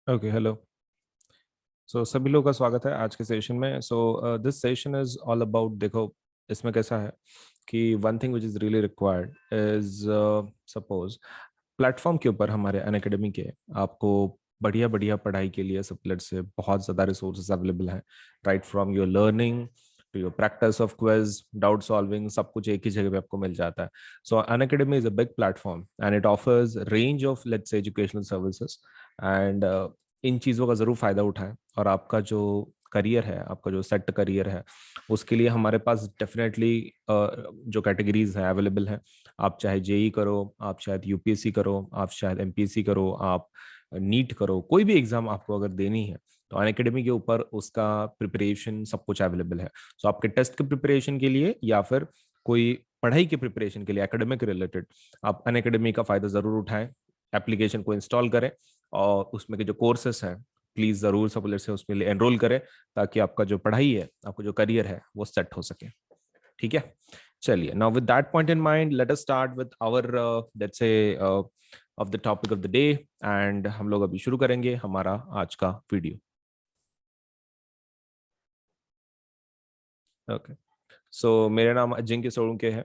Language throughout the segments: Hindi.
Okay, hello. सभी लोगों का स्वागत है आज के सेशन में। This session is all about, देखो इसमें कैसा है कि one thing which is really required is, suppose platform के ऊपर हमारे अनअकैडमी के आपको बढ़िया बढ़िया पढ़ाई के लिए सबलेट से बहुत ज़्यादा रिसोर्सेज अवेलेबल हैं। Right from your learning to your practice of quiz, doubt solving, सब कुछ एक ही जगह पे आपको मिल जाता है। सो Unacademy is a big platform and it offers range of let's say educational services and in चीज़ों का ज़रूर फ़ायदा उठाएं। और आपका जो करियर है, आपका जो सेट करियर है, उसके लिए हमारे पास डेफिनेटली जो कैटेगरीज हैं अवेलेबल हैं। आप चाहे जेई करो, आप शायद यूपीएससी करो, आप शायद एमपीएससी करो, आप नीट करो, कोई भी एग्जाम आपको अगर देनी है तो अनअकैडमी के ऊपर उसका प्रिपरेशन सब कुछ अवेलेबल है। सो आपके टेस्ट के प्रिपरेशन के लिए या फिर कोई पढ़ाई के प्रिपरेशन के लिए एकेडमिक रिलेटेड, आप अनअकैडमी का फ़ायदा ज़रूर उठाएं। एप्लीकेशन को इंस्टॉल करें और उसमें के जो कोर्सेस हैं प्लीज जरूर सब से उसमें एनरोल करें, ताकि आपका जो पढ़ाई है, आपका जो करियर है वो सेट हो सके। ठीक है, चलिए। Now with that point in mind, let us start with our let's say of the topic of the day. And हम लोग अभी शुरू करेंगे हमारा आज का वीडियो। ओके, सो मेरा नाम अजिंक्य सोलंके है।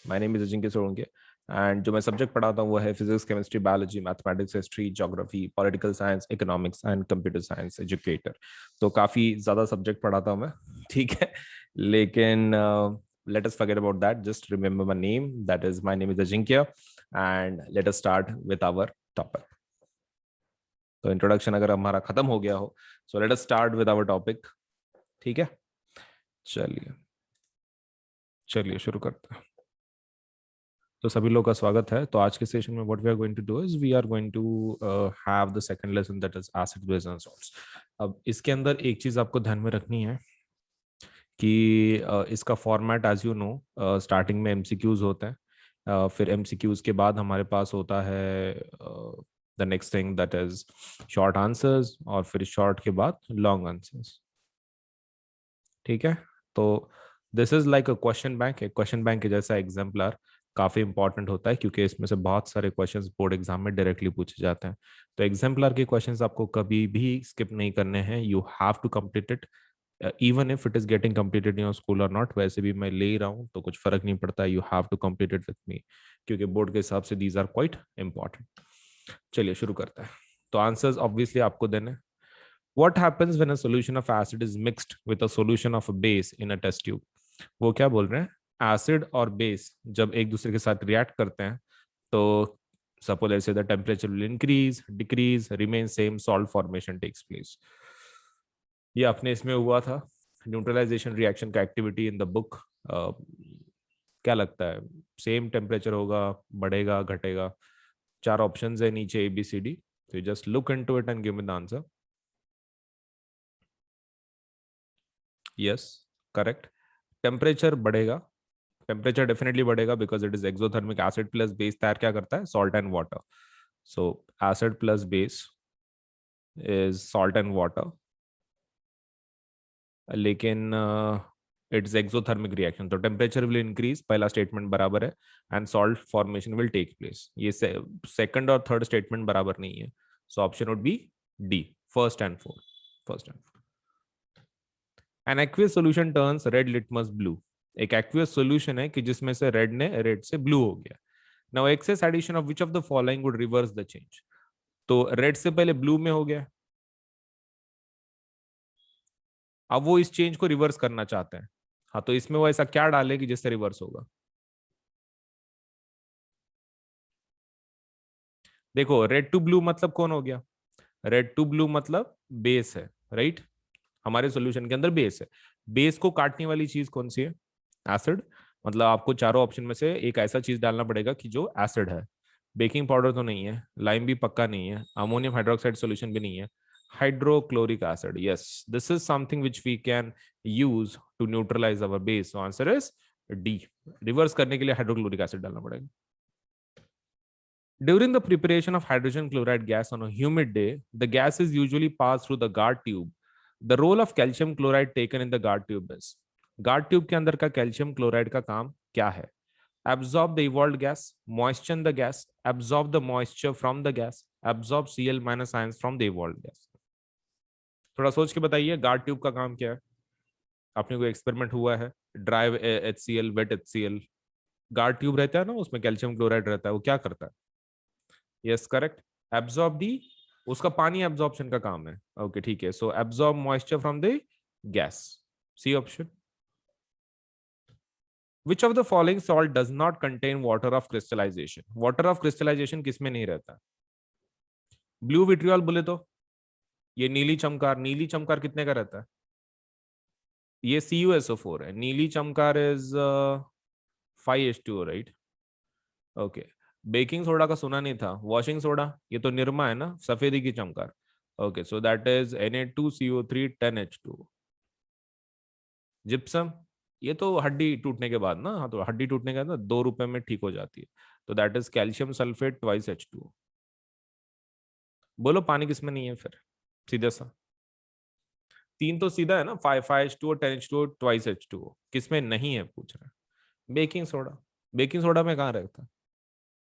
My name is Ajinkya Solanke. And जो मैं सब्जेक्ट पढ़ाता हूँ वो है physics, chemistry, biology, mathematics, history, geography, political science, economics and computer science educator. तो काफ़ी ज़्यादा सब्जेक्ट पढ़ाता हूँ मैं। ठीक है, लेकिन let us forget about that. Just remember my name. That is, my name is Ajinkya. And let us start with our topic. तो इंट्रोडक्शन अगर हमारा खत्म हो गया हो, so let us start with our topic. ठीक है, चलिए चलिए शुरू करते हैं। तो सभी लोग का स्वागत है। तो आज के सेशन में what we are going to do is we are going to have the second lesson, that is acid base and salts. अब इसके अंदर एक चीज आपको ध्यान में रखनी है कि इसका format as you know, starting में एमसीक्यूज होते हैं, फिर एमसीक्यूज के बाद हमारे पास होता है the next thing that is short answers, और फिर शॉर्ट के बाद लॉन्ग आंसर्स। ठीक है, तो this is like a question bank. एक क्वेश्चन बैंक के जैसा एग्जाम्पलर काफी इंपॉर्टेंट होता है, क्योंकि इसमें से बहुत सारे क्वेश्चंस बोर्ड एग्जाम में डायरेक्टली पूछे जाते हैं। तो एग्जाम्पलर के क्वेश्चंस आपको कभी भी स्किप नहीं करने हैं। You have to complete it even if it is getting completed in your school और नॉट। वैसे भी मैं ले ही रहा हूँ तो कुछ फर्क नहीं पड़ता, you have to complete it with me, क्योंकि बोर्ड के हिसाब से दीज आर क्वाइट इंपॉर्टेंट। चलिए शुरू करते हैं। तो आंसर्स ऑब्वियसली आपको देने। What happens when a solution of acid is mixed with a solution of a base in a test tube? वो क्या बोल रहे हैं, एसिड और बेस जब एक दूसरे के साथ रिएक्ट करते हैं तो सपोज ऐसे the temperature will increase, decrease, remain same, salt formation takes place. ये अपने इसमें हुआ था न्यूट्रलाइजेशन रिएक्शन का एक्टिविटी इन द बुक। क्या लगता है, सेम टेम्परेचर होगा, बढ़ेगा, घटेगा? चार ऑप्शंस है नीचे ए बी सी डी, तो just look into it and give me the answer. Yes, correct. Temperature बढ़ेगा, टेम्परेचर डेफिनेटली बढ़ेगा because it is exothermic. Acid plus base तैयार क्या करता है, salt and water. So acid plus base is salt and water, लेकिन इट्स एक्सोथर्मिक रिएक्शन, तो टेम्परेचर विल इंक्रीज, पहला स्टेटमेंट बराबर है, and salt formation will take place. ये सेकंड और थर्ड स्टेटमेंट बराबर नहीं है, so option would be D, first and fourth. First and an aqueous solution turns red litmus blue. एक एक्वियस सोल्यूशन है कि जिसमें से रेड ने रेड से ब्लू हो गया। Now excess addition of which of the following would reverse the change. तो रेड से पहले ब्लू में हो गया, अब वो इस चेंज को रिवर्स करना चाहते हैं। हाँ, तो इसमें वो ऐसा क्या डाले कि जिससे रिवर्स होगा? देखो, रेड टू ब्लू मतलब कौन हो गया? रेड टू ब्लू मतलब बेस है, राइट? हमारे सॉल्यूशन के अंदर बेस है। बेस को काटने वाली चीज कौन सी है? एसिड। मतलब आपको चारों ऑप्शन में से एक ऐसा चीज डालना पड़ेगा कि जो एसिड है। बेकिंग पाउडर तो नहीं है, लाइम भी पक्का नहीं है, अमोनियम हाइड्रोक्साइड सॉल्यूशन भी नहीं है, hydrochloric acid. Yes, this is something which we can use to neutralize our base. Answer is D. Reverse करने के लिए हाइड्रोक्लोरिक एसिड डालना पड़ेगा। During the preparation of hydrogen chloride gas on a humid day, the gas is usually passed through the guard tube. The role of calcium chloride taken in the guard tube is, guard tube के अंदर का calcium chloride का काम क्या है? Absorb the evolved gas, moisten the gas, absorb the moisture from the gas, absorb Cl minus ions from the evolved gas. थोड़ा सोच के बताइए, गार्ड ट्यूब का काम क्या है? आपने कोई एक्सपेरिमेंट हुआ है? Dry HCl, wet HCl, guard tube रहता है ना, उसमें कैल्शियम क्लोराइड रहता है, वो क्या करता है? यस करेक्ट, एब्जॉर्ब दी, उसका पानी एब्जॉर्प्शन का काम है। ओके ठीक है, so absorb moisture from the gas, C option. Which of the following salt does not contain water of crystallization? Water of crystallization किसमें नहीं रहता? ब्लू विट्रियल बोले तो ये नीली चमकार, नीली चमकार कितने का रहता है? ये CuSO4 है, नीली चमकार is 5H2O, right? Okay, baking soda का सुना नहीं था, वॉशिंग सोडा, ये तो निरमा है ना, सफेदी की चमकार। Okay, so that is Na2CO3 10H2O। Gypsum, ये तो हड्डी टूटने के बाद ना, हाँ तो हड्डी टूटने के बाद ना 2 रुपए में ठीक हो जाती है, तो that is calcium sulphate twice H2O। बोलो पानी किसमें नहीं है फिर, सीधा सा। तीन तो सीधा है ना, 5H2O 10H2O ट्वाइस H2O, किसमें नहीं है पूछ रहा है? Baking soda. बेकिंग सोडा में कहाँ रहता?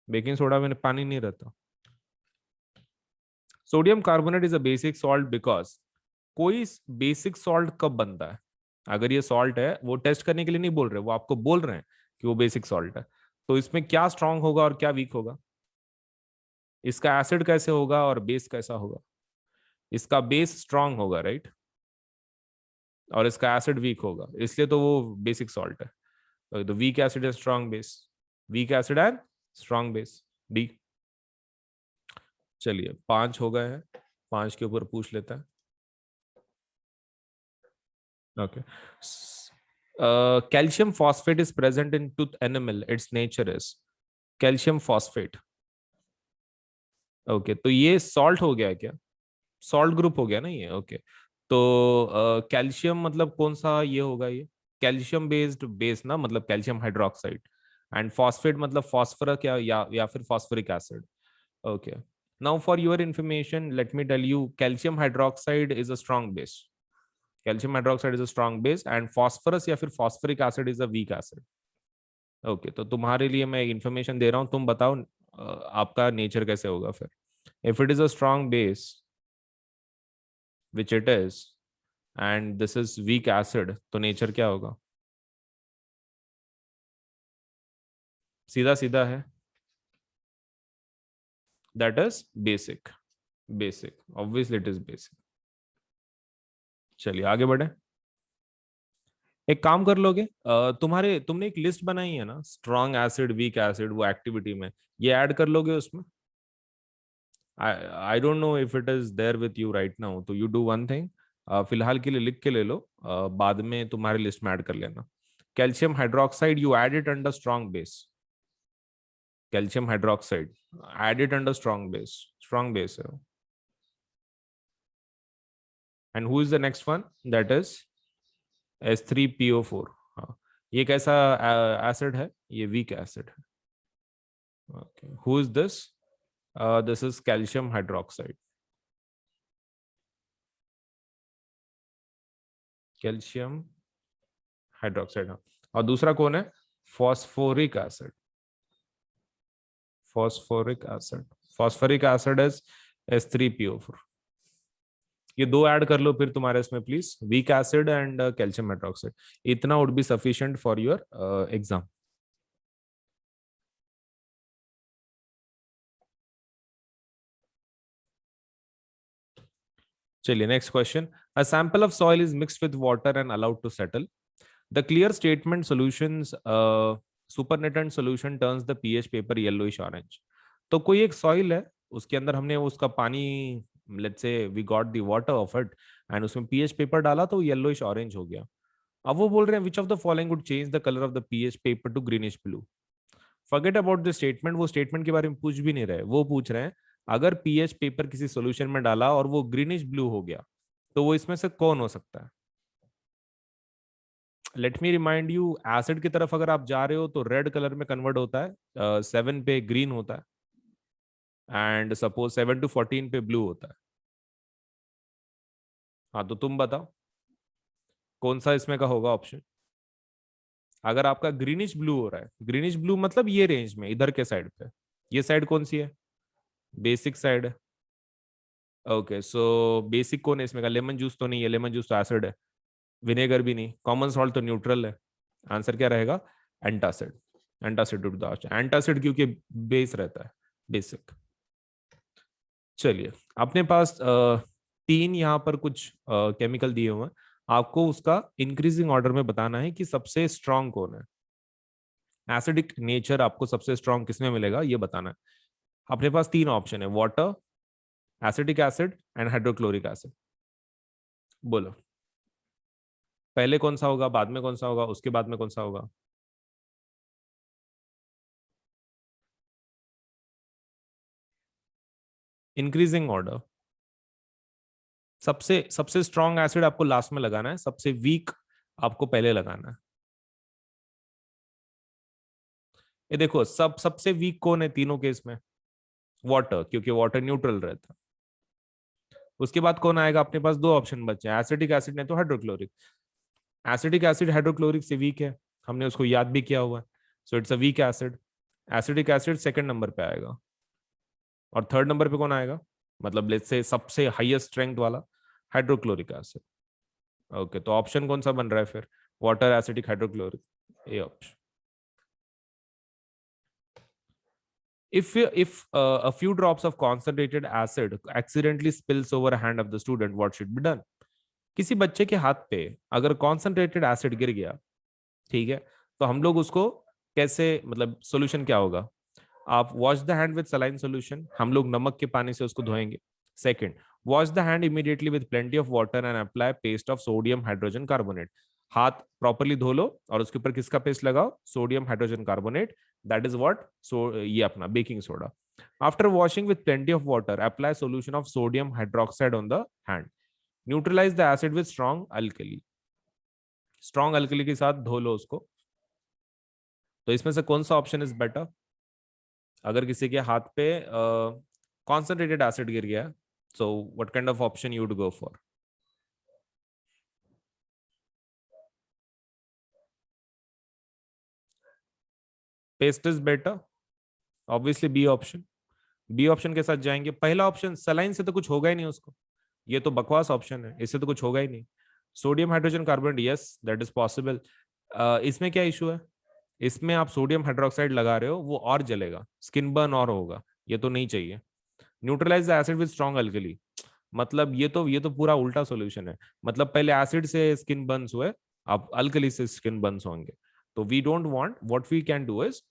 बेकिंग सोडा में पानी नहीं रहता। Sodium carbonate is a basic salt because, कोई बेसिक सॉल्ट कब बनता है? अगर ये सॉल्ट है, वो टेस्ट करने के लिए नहीं बोल रहे, वो आपको बोल रहे हैं कि वो बेसिक सॉल्ट है, तो इसमें क्या स्ट्रांग होगा और क्या वीक होगा? इसका एसिड कैसे होगा और बेस कैसा होगा? इसका बेस स्ट्रांग होगा, राइट, और इसका एसिड वीक होगा, इसलिए तो वो बेसिक सॉल्ट है। तो वीक एसिड है strong base, week acid and strong base, D. चलिए 5 हो गए हैं, 5 के ऊपर पूछ लेता है। Okay, calcium phosphate is present in tooth enamel, its nature is calcium phosphate। Okay, तो ये सॉल्ट हो गया क्या? सॉल्ट ग्रुप हो गया ना ये, ओके। तो कैल्शियम मतलब कौन सा ये होगा ये? कैल्शियम बेस्ड बेस ना, मतलब कैल्शियम हाइड्रोक्साइड, एंड फॉस्फेट मतलब फॉस्फरस या फिर phosphoric acid. Okay, now for your information let me tell you, calcium hydroxide is a strong base, calcium hydroxide is a strong base, and phosphorus या फिर phosphoric acid is a weak acid. Okay, तो तुम्हारे लिए मैं इंफॉर्मेशन दे रहा हूँ, तुम बताओ आपका नेचर कैसे होगा फिर। If it is a strong base, which it is, and this is weak acid, तो नेचर क्या होगा? सीधा सीधा है, that is basic, basic, obviously it is basic. चलिए आगे बढ़े। एक काम कर लोगे, तुमने एक लिस्ट बनाई है ना, स्ट्रॉन्ग एसिड वीक एसिड, वो एक्टिविटी में ये ऐड कर लोगे उसमें? I don't know if it is there with you right now, तो यू डू वन थिंग, फिलहाल के लिए लिख के ले लो, बाद में तुम्हारे लिस्ट में ऐड कर लेना। Calcium hydroxide you add it under strong base, calcium hydroxide add it under strong base, strong base है। And who is the next one? That is H3PO4। हाँ, ये कैसा एसिड है? ये वीक एसिड है। Okay, who is this? This is calcium hydroxide, calcium hydroxide. हाँ, और दूसरा कौन है? Phosphoric acid, phosphoric acid, phosphoric acid is H3PO4। ये दो ऐड कर लो फिर तुम्हारे इसमें please, weak acid and calcium hydroxide, इतना would be sufficient for your exam. चलिए next question, a sample of soil is mixed with water and allowed to settle, the clear statement solutions supernatant solution turns the pH paper yellowish orange. तो कोई एक सॉइल है, उसके अंदर हमने उसका पानी, let's say we got the water of it, and उसमें पीएच पेपर डाला तो येलोइश ऑरेंज हो गया। अब वो बोल रहे हैं विच of the following would change the colour of the pH paper two greenish blue. Forget about the statement, वो स्टेटमेंट के बारे में पूछ भी नहीं रहे, वो पूछ रहे हैं अगर पीएच पेपर किसी सॉल्यूशन में डाला और वो ग्रीनिश ब्लू हो गया, तो वो इसमें से कौन हो सकता है? Late me remind you, acid की तरफ अगर आप जा रहे हो तो रेड कलर में कन्वर्ट होता है, 7 पे ग्रीन होता है, एंड सपोज 7 to 14 पे ब्लू होता है। हाँ, तो तुम बताओ कौन सा इसमें का होगा ऑप्शन? अगर आपका ग्रीनिश ब्लू हो रहा है, ग्रीनिश ब्लू मतलब ये रेंज में इधर के साइड पे, ये साइड कौन सी है? बेसिक साइड है, ओके, सो बेसिक कौन है इसमें का? लेमन जूस तो नहीं है, लेमन जूस तो एसिड है। विनेगर भी नहीं, कॉमन सॉल्ट तो न्यूट्रल है। आंसर क्या रहेगा? Antacid. Antacid to the antacid, क्योंकि बेस रहता है, बेसिक। चलिए, अपने पास तीन यहाँ पर कुछ केमिकल दिए हुए हैं, आपको उसका इंक्रीजिंग ऑर्डर में बताना है कि सबसे स्ट्रांग कौन है। एसिडिक नेचर आपको सबसे स्ट्रांग किसमें मिलेगा ये बताना है। अपने पास तीन ऑप्शन है, water, acetic acid and hydrochloric acid. बोलो, पहले कौन सा होगा, बाद में कौन सा होगा, उसके बाद में कौन सा होगा? Increasing order. सबसे सबसे स्ट्रांग एसिड आपको लास्ट में लगाना है, सबसे वीक आपको पहले लगाना है। ये देखो, सबसे वीक कौन है तीनों केस में? वाटर, क्योंकि वाटर न्यूट्रल रहता है। उसके बाद कौन आएगा? अपने पास दो ऑप्शन बचे हैं, एसिटिक एसिड नहीं तो हाइड्रोक्लोरिक। एसिटिक एसिड हाइड्रोक्लोरिक से वीक है, हमने उसको याद भी किया हुआ है, so it's a weak acid. Acidic acid second number पे आएगा, और थर्ड नंबर पे कौन आएगा? मतलब लेट्स से सबसे हाईएस्ट स्ट्रेंथ वाला, हाइड्रोक्लोरिक एसिड। ओके, तो ऑप्शन कौन सा बन रहा है फिर? Water, acidic, hydrochloric, A option. If a few drops of concentrated acid accidentally spills over a hand of the student, what should be done? किसी बच्चे के हाथ पे अगर कॉन्सेंट्रेटेड एसिड गिर गया, ठीक है, तो हम लोग उसको कैसे, मतलब सोल्यूशन क्या होगा? आप wash the hand with saline solution, हम लोग नमक के पानी से उसको धोएंगे। Second, wash the hand immediately with plenty of water and apply paste of sodium hydrogen carbonate. हाथ प्रॉपरली धो लो और उसके ऊपर किसका पेस्ट लगाओ? Sodium hydrogen carbonate, that is what, so ये अपना baking soda. After washing with plenty of water apply solution of sodium hydroxide on the hand. Neutralise the acid with strong alkali. Strong alkali के साथ धो लो उसको। तो इसमें से कौन सा ऑप्शन इज बेटर? अगर किसी के हाथ पे कॉन्सेंट्रेटेड एसिड गिर गया, so what kind of option you would go for? Paste is better, obviously B option. B option के साथ जाएंगे। पहला ऑप्शन सलाइन से तो कुछ होगा ही नहीं उसको, ये तो बकवास ऑप्शन है, इससे तो कुछ होगा ही नहीं। Sodium hydrogen carbonate, yes that is possible. इसमें क्या इशू है? इसमें आप सोडियम हाइड्रोक्साइड लगा रहे हो, वो और जलेगा, स्किन बर्न और होगा, ये तो नहीं चाहिए। Neutralize the acid with strong alkali, मतलब ये तो पूरा उल्टा सॉल्यूशन है। मतलब पहले एसिड से स्किन बर्न्स हुए, अब अल्कली से स्किन बर्न्स होंगे। तो we don't want, what we can do is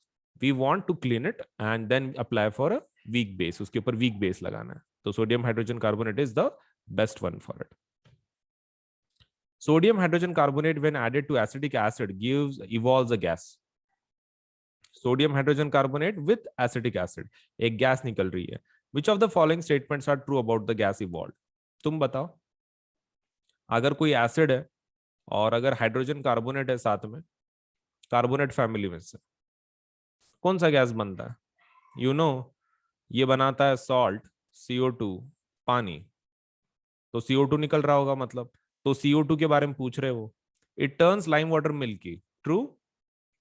we want to clean it and then apply for a weak base, उसके ऊपर वीक बेस लगाना है। तो sodium hydrogen carbonate is the best one for it. Sodium hydrogen carbonate, when added to acetic acid, evolves a gas. Sodium hydrogen carbonate with acetic acid, एक गैस निकल रही है। Which of the following statements are true about the gas evolve? तुम बताओ, अगर कोई एसिड है और अगर हाइड्रोजन कार्बोनेट है साथ में, कार्बोनेट फैमिली में से कौन सा गैस बनता है? यू नो, ये बनाता है सॉल्ट, CO2, पानी। तो CO2 निकल रहा होगा मतलब, तो CO2 के बारे में पूछ रहे हो। It turns lime water milky, true?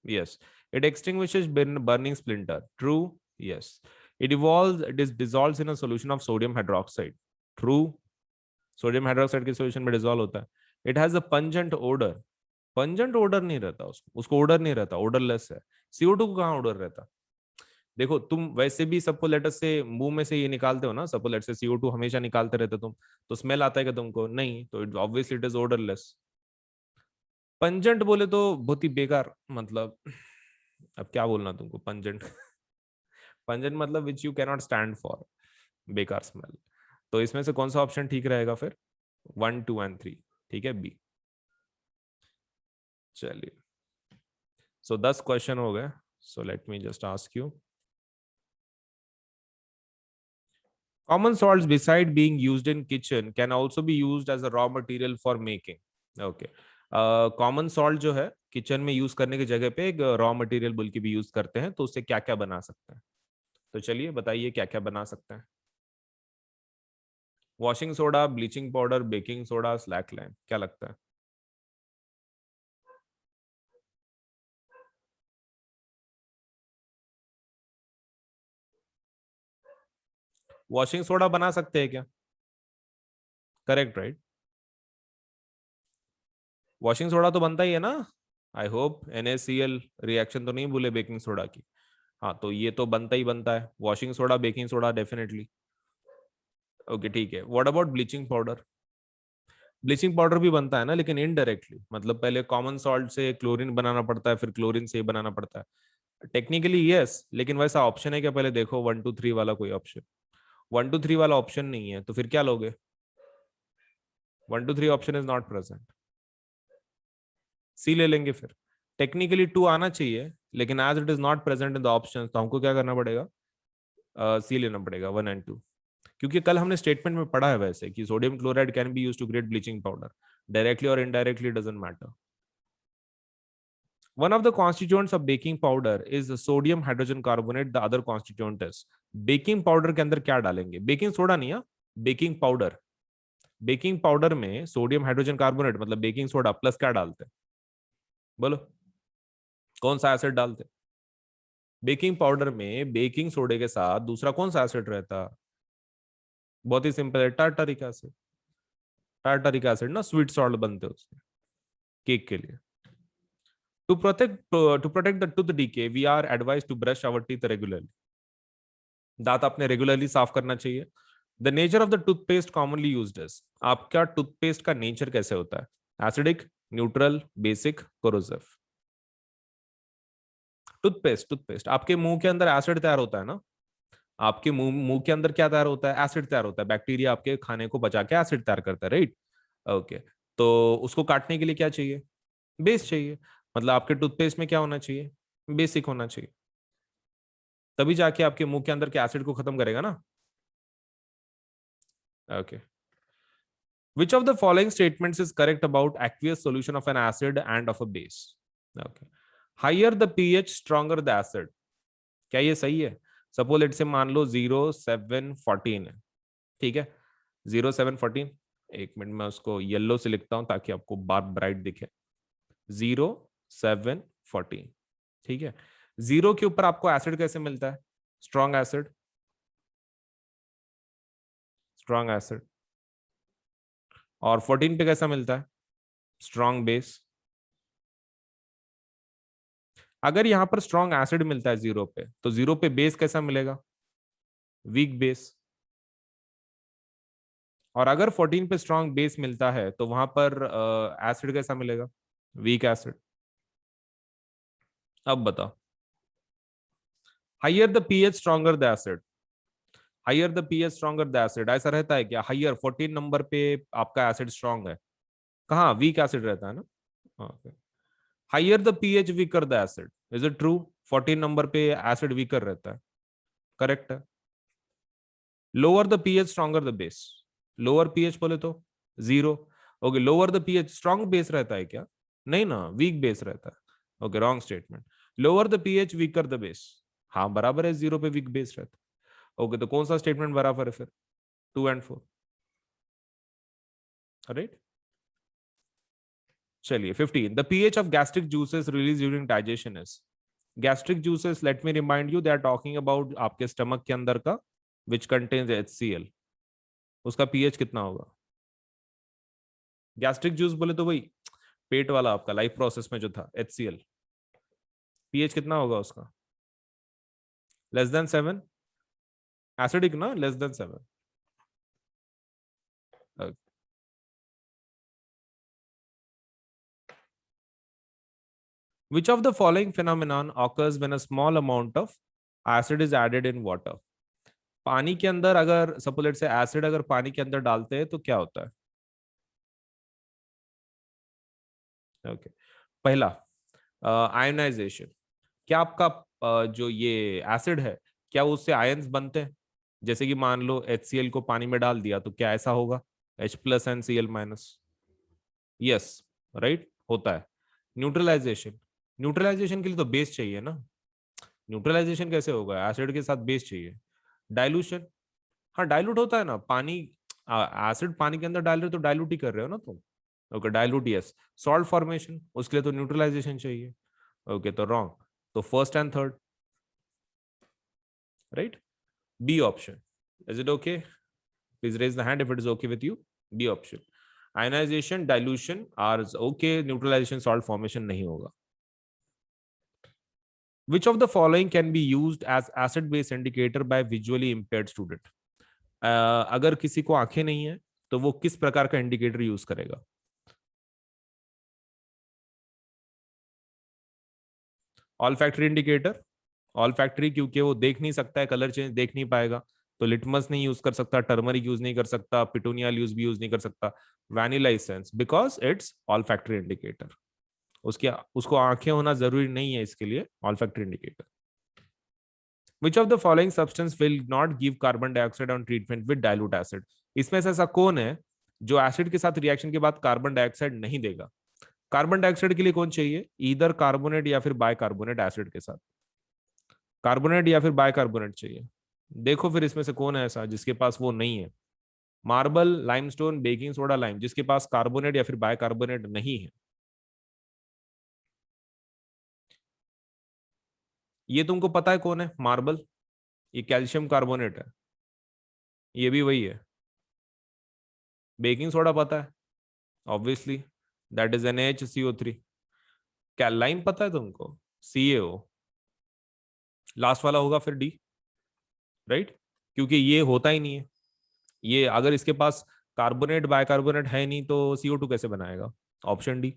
Yes. It extinguishes burning splinter. True. Yes. It dissolves in a solution of sodium hydroxide. True. Sodium hydroxide के solution में dissolve होता है. It has a pungent odor. Pungent odor नहीं रहता उसको odor नहीं रहता, odorless है। CO2 को कहाँ odor रहता? देखो, तुम वैसे भी सबको लेटर से मुंह में से ये निकालते हो ना, सबको लेटर से CO2 हमेशा निकालते रहते हो तुम, तो स्मेल आता है क्या तुमको? नहीं, तो obviously it is odorless। Pungent बोले तो बहुत ही बेकार, मतलब अब क्या बोलना तुमको, पंजेंट पंजेंट मतलब which you cannot stand for, बेकार स्मेल। तो इसमें से कौन सा ऑप्शन ठीक रहेगा फिर? 1, 2 एंड 3, ठीक है, बी। चलिए, सो 10 क्वेश्चन हो गए। सो let me just ask you, common salts beside being used in kitchen can also be used as a raw material for making. Okay. Common salt जो है किचन में यूज करने की जगह पे एक रॉ मटेरियल बोल के भी यूज करते हैं, तो उससे क्या क्या बना सकते हैं? तो चलिए बताइए क्या क्या बना सकते हैं। Washing soda, bleaching powder, baking soda, slack lime, क्या लगता है? वॉशिंग सोडा बना सकते हैं क्या? Correct right? वॉशिंग सोडा तो बनता ही है ना, आई होप NaCl रिएक्शन तो नहीं भूले बेकिंग सोडा की। हाँ तो ये तो बनता ही बनता है, washing soda baking soda definitely. Okay ठीक है, what about bleaching powder? Bleaching powder भी बनता है ना, लेकिन इनडायरेक्टली, मतलब पहले कॉमन सॉल्ट से क्लोरीन बनाना पड़ता है, फिर क्लोरीन से ही बनाना पड़ता है। टेक्निकली यस, लेकिन वैसा ऑप्शन है क्या? पहले देखो 1 2 3 वाला कोई ऑप्शन। 1 2 3 वाला ऑप्शन नहीं है, तो फिर क्या लोगे? 1 2 3 option is not present, C ले लेंगे फिर। टेक्निकली 2 आना चाहिए, लेकिन as it is not present in the option, तो हमको क्या करना पड़ेगा? सी लेना पड़ेगा 1 and 2। क्योंकि कल हमने स्टेटमेंट में पढ़ा है वैसे कि sodium chloride can be use to create bleaching powder, directly और indirectly doesn't matter. One of the constituents of baking powder is the sodium hydrogen carbonate. The other constituent is baking powder के अंदर क्या डालेंगे? बेकिंग सोडा नहीं है, बेकिंग पाउडर। बेकिंग पाउडर में सोडियम हाइड्रोजन कार्बोनेट मतलब बेकिंग सोडा प्लस क्या डालते हैं? बोलो, कौन सा एसिड डालते? बेकिंग पाउडर में बेकिंग सोडे के साथ दूसरा कौन सा एसिड रहता? बहुत ही सिंपल है, टार्टारिक एसिड। टार्टारिक एसिड ना स्वीट सॉल्ट बनते हैं उसके, केक के लिए। To protect the tooth decay, we are advised to brush our teeth regularly. दांत आपने रेगुलरली साफ करना चाहिए। The nature of the toothpaste commonly used is, आपका टूथपेस्ट का नेचर कैसे होता है? Acidic, neutral, basic, corrosive? Toothpaste आपके मुंह के अंदर एसिड तैयार होता है ना, आपके मुंह के अंदर क्या तैयार होता है? एसिड तैयार होता है। बैक्टीरिया आपके खाने को बचा के एसिड तैयार करता है, राइट? ओके, तो उसको काटने के लिए क्या चाहिए? बेस चाहिए। मतलब आपके टूथपेस्ट में क्या होना चाहिए? बेसिक होना चाहिए, तभी जाके आपके मुंह के अंदर के एसिड को खत्म करेगा ना। Okay, which of the following statements is correct about aqueous solution of an acid and of a base? Okay, higher the pH stronger the acid, क्या ये सही है? सपोज लेट से मान लो 0 7 14 है, ठीक है? 0 7 14, एक मिनट में उसको येलो से लिखता हूं ताकि आपको बार ब्राइट दिखे। 0 7 14, ठीक है? 0 के ऊपर आपको एसिड कैसे मिलता है? Strong acid, strong acid. और 14 पे कैसा मिलता है? Strong base. अगर यहां पर स्ट्रॉन्ग एसिड मिलता है 0 पे, तो 0 पे बेस कैसा मिलेगा? Weak base. और अगर 14 पे स्ट्रॉन्ग बेस मिलता है तो वहां पर एसिड कैसा मिलेगा? Weak acid. अब बताओ, higher the pH stronger the acid, higher the pH stronger the acid, ऐसा रहता है क्या? हाइयर 14 नंबर पे आपका एसिड स्ट्रॉन्ग है, कहाँ वीक एसिड रहता है ना। Okay, higher the pH weaker the acid, is it true? 14 number पे एसिड वीकर रहता है, करेक्ट है। Lower the pH stronger the base, lower pH बोले तो 0। Okay, lower the pH strong base रहता है क्या? नहीं ना, वीक बेस रहता है। Okay, wrong statement. Lower the pH weaker the base, हाँ बराबर है, 0 पे वीक बेस रहता है। ओके, तो कौन सा स्टेटमेंट बराबर है फिर? 2 and 4, राइट? चलिए 15, the pH of gastric juices release during digestion is, gastric juices let me remind you, they are talking about आपके स्टमक के अंदर का विच कंटेन्स HCl, उसका पीएच कितना होगा? गैस्ट्रिक जूस बोले तो वही पेट वाला आपका लाइफ प्रोसेस में जो था HCl, पीएच कितना होगा उसका? लेस देन 7, एसिडिक ना, less than 7। Which of the following phenomenon occurs when a small amount of acid is added in water? पानी के अंदर अगर सपोज लेट से एसिड अगर पानी के अंदर डालते हैं तो क्या होता है? ओके, पहला आयोनाइजेशन, क्या आपका जो ये एसिड है क्या उससे आयंस बनते हैं? जैसे कि मान लो HCl को पानी में डाल दिया तो क्या ऐसा होगा? H+and Cl-। यस, राइट, होता है। न्यूट्रलाइजेशन, न्यूट्रलाइजेशन के लिए तो बेस चाहिए ना, न्यूट्रलाइजेशन कैसे होगा? एसिड के साथ बेस चाहिए। डाइल्यूशन, हाँ डाइल्यूट होता है ना पानी, एसिड पानी के अंदर डाल रहे हो तो डाइल्यूट ही कर रहे हो ना तुम। Okay, dilute yes. Salt formation, उसके लिए तो न्यूट्रलाइजेशन चाहिए। ओके, तो रॉन्ग, तो first and third, right? B option, is it okay? Please raise the hand if it is okay with you. B option. Ionization, dilution are okay, neutralization salt formation नहीं होगा। Which of the following can be used as acid base indicator by visually impaired student? अगर किसी को आंखें नहीं है तो वो किस प्रकार का इंडिकेटर यूज करेगा? All factory indicator. All factory क्योंकि वो देख नहीं सकता है, कलर चेंज देख नहीं पाएगा, तो लिटमस नहीं यूज कर सकता, टर्मरिक यूज नहीं कर सकता, पिटूनियल यूज नहीं कर सकता। Vanilla essence, because it's all factory indicator. उसके उसको आंखें होना जरूरी नहीं है इसके लिए, all factory indicator. Which of the following substance will not give carbon dioxide on treatment with dilute acid? इसमें से ऐसा कौन है जो एसिड के साथ रिएक्शन के बाद कार्बन डाइऑक्साइड नहीं देगा? कार्बन डाइऑक्साइड के लिए कौन चाहिए? ईदर कार्बोनेट या फिर बाइकार्बोनेट एसिड के साथ। कार्बोनेट या फिर बाइकार्बोनेट चाहिए। देखो फिर इसमें से कौन है ऐसा जिसके पास वो नहीं है? Marble, limestone, baking soda, lime, जिसके पास कार्बोनेट या फिर बाइकार्बोनेट नहीं है। ये तुमको पता है कौन है मार्बल? ये कैल्शियम कार्बोनेट है, ये भी वही है। बेकिंग सोडा पता है ऑब्वियसली, दैट इज NaHCO3। क्या लाइम पता है तुमको? CaO। लास्ट वाला होगा फिर डी, राइट? क्योंकि ये होता ही नहीं है। ये अगर इसके पास कार्बोनेट बाइकार्बोनेट है नहीं तो CO2 कैसे बनाएगा? Option D.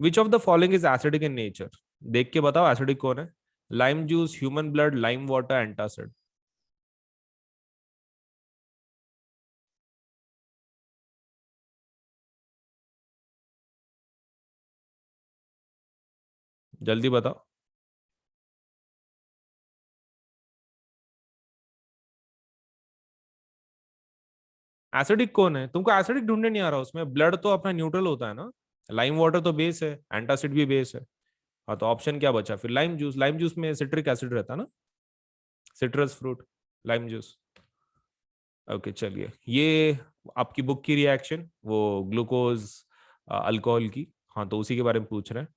Which of the following is acidic in nature? देख के बताओ एसिडिक कौन है। Lime juice, human blood, lime water, antacid. जल्दी बताओ। एसिडिक कौन है? तुमको एसिडिक ढूंढने नहीं आ रहा उसमें, ब्लड तो अपना न्यूट्रल होता है ना, लाइम वाटर तो बेस है, एंटासिड भी बेस है। हाँ तो ऑप्शन क्या बचा फिर? Lime juice. लाइम जूस में सिट्रिक एसिड रहता है ना, citrus fruit, lime juice. Okay चलिए, ये आपकी बुक की रिएक्शन वो ग्लूकोज अल्कोहल की, हाँ तो उसी के बारे में पूछ रहे हैं।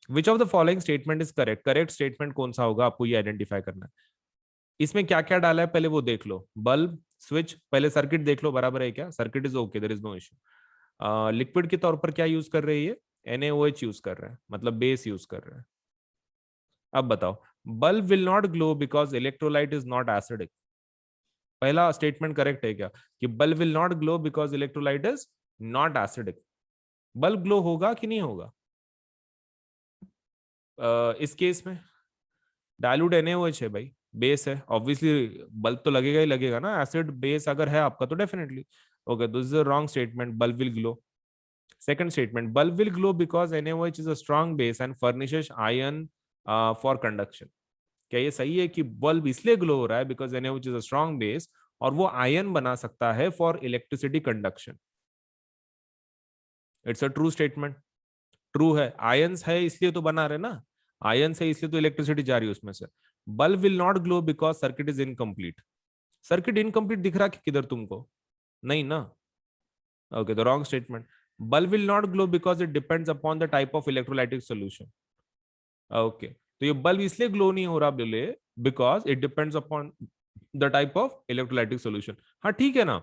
विच of the following statement is correct? Correct statement कौन सा होगा आपको ये आइडेंटिफाई करना है। इसमें क्या क्या डाला है पहले वो देख लो। बल्ब, स्विच, पहले सर्किट देख लो बराबर है क्या? Circuit is okay, there is no issue. Liquid के तौर पर क्या यूज कर रहे हैं? ये NaOH यूज कर रहे हैं, मतलब बेस यूज कर रहे हैं। अब बताओ, bulb will not glow because electrolyte is not acidic. पहला स्टेटमेंट करेक्ट है क्या कि bulb will not glow because electrolyte is not acidic? Bulb glow होगा कि नहीं होगा? इस केस में डायलूट NaOH है भाई, बेस है, ऑब्वियसली बल्ब तो लगेगा ही लगेगा ना, एसिड बेस अगर है आपका तो definitely. Okay, this is a wrong statement, bulb will glow. Second statement, bulb will glow because NaOH is a strong base and furnishes ion for conduction. क्या ये सही है कि बल्ब इसलिए ग्लो हो रहा है because NaOH is a strong base और वो आयन बना सकता है for electricity conduction? It's a true statement. True है, आयंस है इसलिए तो बना रहे ना, आयंस है इसलिए तो इलेक्ट्रिसिटी जा रही है उसमें से। Bulb will not glow because circuit is incomplete. Circuit incomplete दिख रहा है किधर तुमको? नहीं ना। Okay, the wrong statement. Bulb will not glow because it depends upon the type of electrolytic solution. Okay, तो ये बल्ब इसलिए ग्लो नहीं हो रहा बोले because it depends upon the type of electrolytic solution. हाँ ठीक है ना,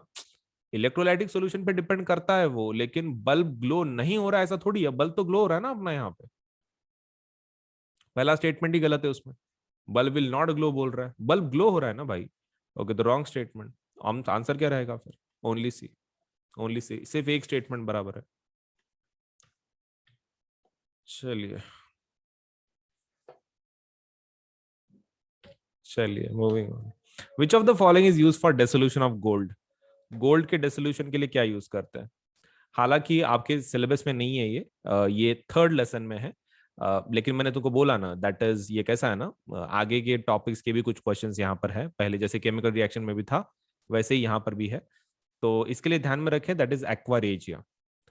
इलेक्ट्रोलाइटिक सोल्यूशन पे डिपेंड करता है वो, लेकिन बल्ब ग्लो नहीं हो रहा है ऐसा थोड़ी है, बल्ब तो ग्लो हो रहा है ना अपना यहाँ पे। पहला स्टेटमेंट ही गलत है उसमें, बल्ब विल नॉट ग्लो बोल रहा है, बल्ब ग्लो हो रहा है ना भाई। ओके, तो रॉन्ग स्टेटमेंट। आंसर क्या रहेगा फिर? ओनली सी। ओनली सी, सिर्फ एक स्टेटमेंट बराबर है। चलिए चलिए, moving on. Which of the following is use for dissolution of gold? Gold के डेसोल्यूशन के लिए क्या यूज करते हैं? हालांकि आपके सिलेबस में नहीं है ये थर्ड लेसन में है। लेकिन मैंने तुमको बोला ना, दैट इज ये कैसा है ना, आगे के टॉपिक्स के भी कुछ क्वेश्चंस यहाँ पर है, पहले जैसे केमिकल रिएक्शन में भी था वैसे ही यहाँ पर भी है। तो इसके लिए ध्यान में रखें, दैट इज एक्वारेजिया।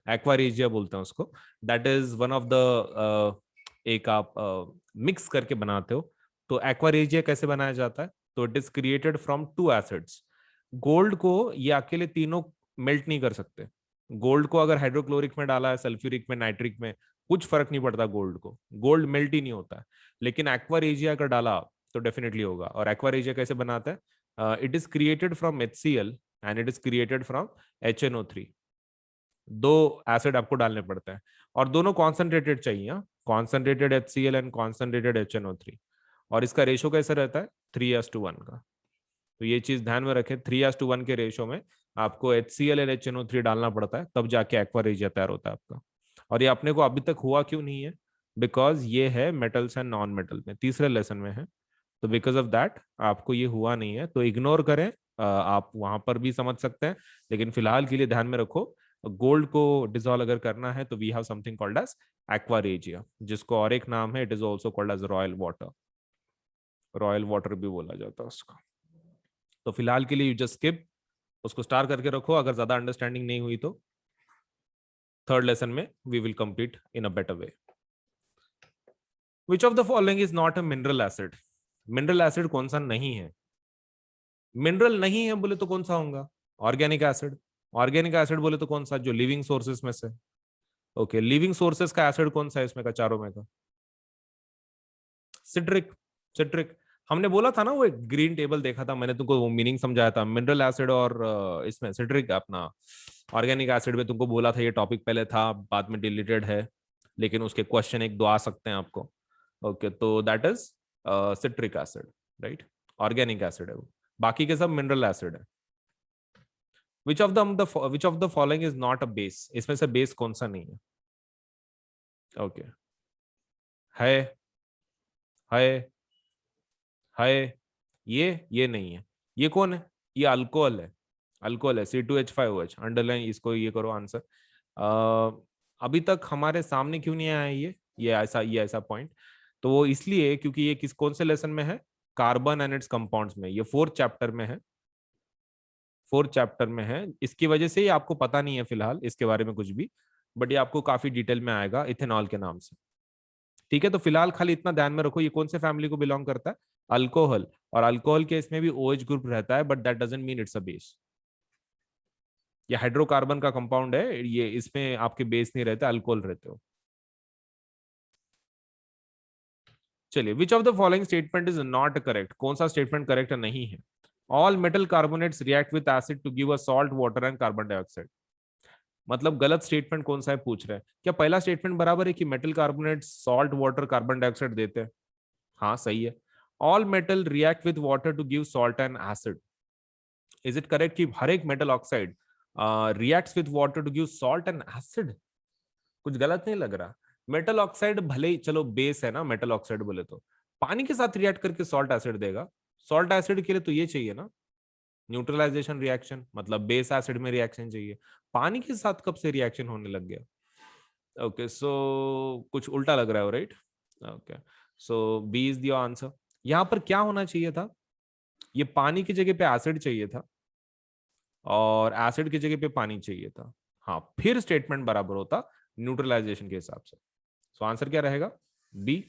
एक्वारेजिया बोलते हैं उसको। That is one of the, एक आप मिक्स करके बनाते हो। तो एक्वारेजिया कैसे बनाया जाता है? तो it is created from two acids. Gold को ये अकेले तीनों मेल्ट नहीं कर सकते। गोल्ड को अगर हाइड्रोक्लोरिक में डाला है, सल्फ्यूरिक में, नाइट्रिक में, कुछ फर्क नहीं पड़ता गोल्ड को, गोल्ड मेल्ट ही नहीं होता है। लेकिन एक्वारेजिया अगर डाला तो डेफिनेटली होगा। और एक्वारेजिया कैसे बनाता है? It is created from HCl and it is created from HNO3। दो एसिड आपको डालने पड़ते हैं और दोनों कॉन्सेंट्रेटेड चाहिए, concentrated HCl and concentrated HNO3। और इसका रेशो कैसे रहता है? 3:1 का। तो ये चीज ध्यान में रखें, 3:1 के रेशो में आपको HCl और HNO3 डालना पड़ता है, तब जाके एक्वा रेजिया तैयार होता है आपका। और ये अपने को अभी तक हुआ क्यों नहीं है? बिकॉज ये है मेटल्स एंड नॉन मेटल में, तीसरे लेसन में है, तो बिकॉज ऑफ दैट आपको ये हुआ नहीं है, तो इग्नोर करें। आप वहां पर भी समझ सकते हैं, लेकिन फिलहाल के लिए ध्यान में रखो, गोल्ड को डिजोल्व अगर करना है तो we have something called as aqua regia, जिसको और एक नाम है, it is also called as royal water. Royal water भी बोला जाता है उसको। तो फिलहाल के लिए यू जस्ट स्किप, उसको स्टार करके रखो, अगर ज्यादा अंडरस्टैंडिंग नहीं हुई तो थर्ड लेसन में we will complete in a better way. Which of the following is not a mineral acid? Mineral acid कौन सा नहीं है? मिनरल नहीं है बोले तो कौन सा होगा? Organic acid. ऑर्गेनिक एसिड बोले तो कौन सा? जो लिविंग सोर्सेस में से। ओके, लिविंग सोर्सेस का एसिड कौन सा है इसमें का, चारों में का? सिट्रिक। सिट्रिक। हमने बोला था ना, वो एक ग्रीन टेबल देखा था मैंने तुमको, वो मीनिंग समझाया था मिनरल एसिड और इसमें सिट्रिक अपना ऑर्गेनिक एसिड में तुमको बोला था, ये टॉपिक पहले था, बाद में डिलीटेड है, लेकिन उसके क्वेश्चन एक दो आ सकते हैं आपको। ओके, तो that is citric acid, right? Organic acid है वो, बाकी के सब मिनरल एसिड है। Which of the following is not a base? इसमें से बेस कौन सा नहीं है? ओके, है है है ये नहीं है। ये कौन है? ये अल्कोहल है। अल्कोहल है, C2H5OH। अंडरलाइन इसको, ये करो आंसर। अभी तक हमारे सामने क्यों नहीं आया ये ऐसा पॉइंट? तो वो इसलिए क्योंकि ये कौन से लेसन में है? कार्बन एंड इट्स कंपाउंड्स में, ये 4th चैप्टर में है। 4th चैप्टर में है, इसकी वजह से ये आपको पता नहीं है फिलहाल इसके बारे में कुछ भी, बट ये आपको काफी डिटेल में आएगा इथेनॉल के नाम से। ठीक है, तो फिलहाल खाली इतना ध्यान में रखो, ये कौन से फैमिली को बिलोंग करता है? अल्कोहल। और अल्कोहल के इसमें भी OH ग्रुप रहता है, but that doesn't mean it's a base. ये हाइड्रोकार्बन का कंपाउंड है, ये इसमें आपके बेस नहीं रहते, अल्कोहल रहते हो। चलिए, which of the following statement is not correct? कौन सा स्टेटमेंट करेक्ट नहीं है? All metal carbonates react with acid to give a salt water and carbon dioxide. मतलब गलत स्टेटमेंट कौन सा है पूछ रहे हैं। क्या पहला स्टेटमेंट बराबर है कि metal carbonate salt water carbon dioxide देते हैं? हाँ, सही है। All metal react with water to give salt and acid. Is it correct कि हर एक metal oxide reacts with water to give salt and acid? कुछ गलत नहीं लग रहा? मेटल ऑक्साइड भले ही चलो बेस है ना, मेटल ऑक्साइड बोले तो पानी के साथ रिएक्ट करके सॉल्ट एसिड देगा। सॉल्ट एसिड के लिए तो ये चाहिए ना, न्यूट्रलाइजेशन रिएक्शन, मतलब बेस एसिड में रिएक्शन चाहिए। पानी के साथ कब से रिएक्शन होने लग गया? ओके, सो कुछ उल्टा लग रहा है, right? Okay, so B is the answer. यहां पर क्या होना चाहिए था? ये पानी की जगह पे एसिड चाहिए था और एसिड की जगह पे पानी चाहिए था। हाँ, फिर स्टेटमेंट बराबर होता न्यूट्रलाइजेशन के हिसाब से। सो आंसर क्या रहेगा? बी।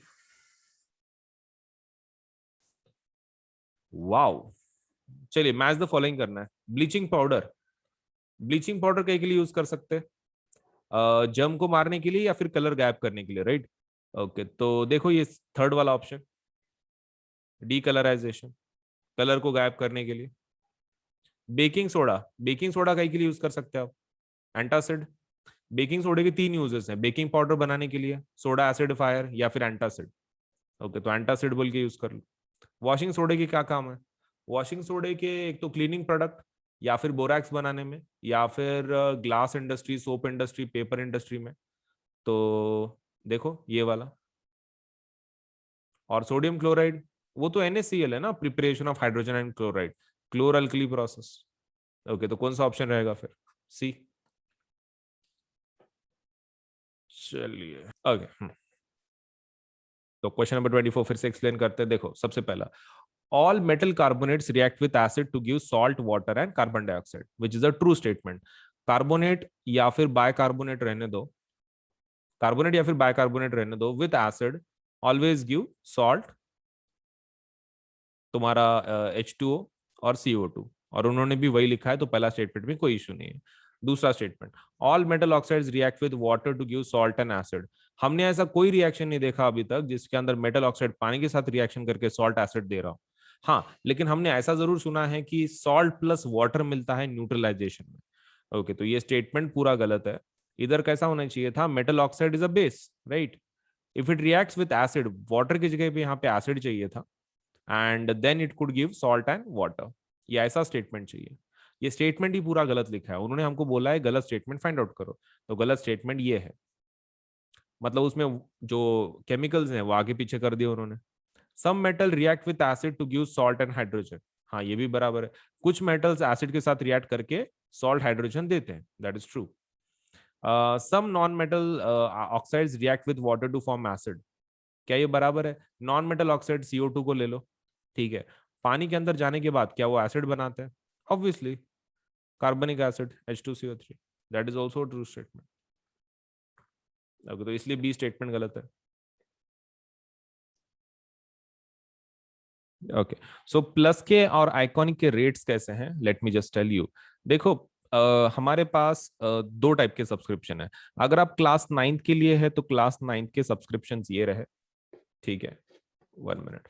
वाओ। चलिए, मैच द फॉलोइंग करना है। Bleaching powder. ब्लीचिंग पाउडर कहीं के लिए यूज कर सकते हैं? जर्म को मारने के लिए या फिर कलर गायब करने के लिए, राइट? ओके, तो देखो ये थर्ड वाला ऑप्शन, डीकलराइजेशन, कलर को गायब करने के लिए। Baking soda. बेकिंग सोडा कहीं के लिए यूज कर सकते हैं आप? एंटासिड। बेकिंग सोडे के 3 यूजेस हैं, बेकिंग पाउडर बनाने के लिए, सोडा एसिडिफायर, या फिर एंटासिड। ओके, तो एंटासिड बोल के यूज कर लो। वॉशिंग सोडे के क्या काम है? वॉशिंग सोडे के एक तो क्लीनिंग प्रोडक्ट, या फिर बोरैक्स बनाने में, या फिर glass industry, soap industry, paper industry में। तो देखो ये वाला। और सोडियम क्लोराइड, वो तो NaCl है ना, preparation of hydrogen and chloride, क्लोर alkali process. Okay, तो कौन सा ऑप्शन रहेगा फिर? सी। चलिए, ओके, तो क्वेश्चन नंबर 24 फिर से एक्सप्लेन करते हैं। देखो, सबसे पहला, all metal carbonates react with acid to give salt water and carbon dioxide, which is a true statement. Carbonate या फिर बायकार्बोनेट रहने दो, कार्बोनेट या फिर बायकार्बोनेट रहने दो, with acid always give salt, तुम्हारा H2O और CO2। और उन्होंने भी वही लिखा है, तो पहला स्टेटमेंट में कोई इशू नहीं है। दूसरा statement, all metal oxides react with water to give salt and acid. हमने ऐसा कोई रिएक्शन नहीं देखा अभी तक जिसके अंदर मेटल ऑक्साइड पानी के साथ रिएक्शन करके सॉल्ट एसिड दे रहा हो। हाँ, लेकिन हमने ऐसा जरूर सुना है कि सॉल्ट प्लस वाटर मिलता है न्यूट्रलाइजेशन में। ओके, तो ये स्टेटमेंट पूरा गलत है। इधर कैसा होना चाहिए था, metal oxide is a base, right? If it reacts with acid, water की जगह पे यहाँ पे एसिड चाहिए था, and then it could give salt and water. ये ऐसा स्टेटमेंट चाहिए। ये स्टेटमेंट ही पूरा गलत लिखा है, उन्होंने हमको बोला है गलत स्टेटमेंट फाइंड आउट करो, तो गलत स्टेटमेंट ये है। मतलब उसमें जो केमिकल्स हैं वो आगे पीछे कर दिए उन्होंने। Some metal react with acid to give salt and hydrogen, हाँ ये भी बराबर है। कुछ मेटल्स एसिड के साथ रिएक्ट करके सॉल्ट हाइड्रोजन देते हैं, that is true. Some non metal oxides react with water to form acid, क्या ये बराबर है? नॉन मेटल ऑक्साइड CO2 को ले लो, ठीक है, पानी के अंदर जाने के बाद क्या वो एसिड बनाते हैं? ऑब्वियसली कार्बनिक acid H2CO3, that is also true statement. तो इसलिए बी स्टेटमेंट गलत है। ओके, सो प्लस के और आइकॉनिक के रेट्स कैसे हैं, let me just tell you. देखो, हमारे पास दो टाइप के सब्सक्रिप्शन है। अगर आप क्लास 9th के लिए है तो क्लास 9th के सब्सक्रिप्शन ये रहे, ठीक है, 1 मिनट।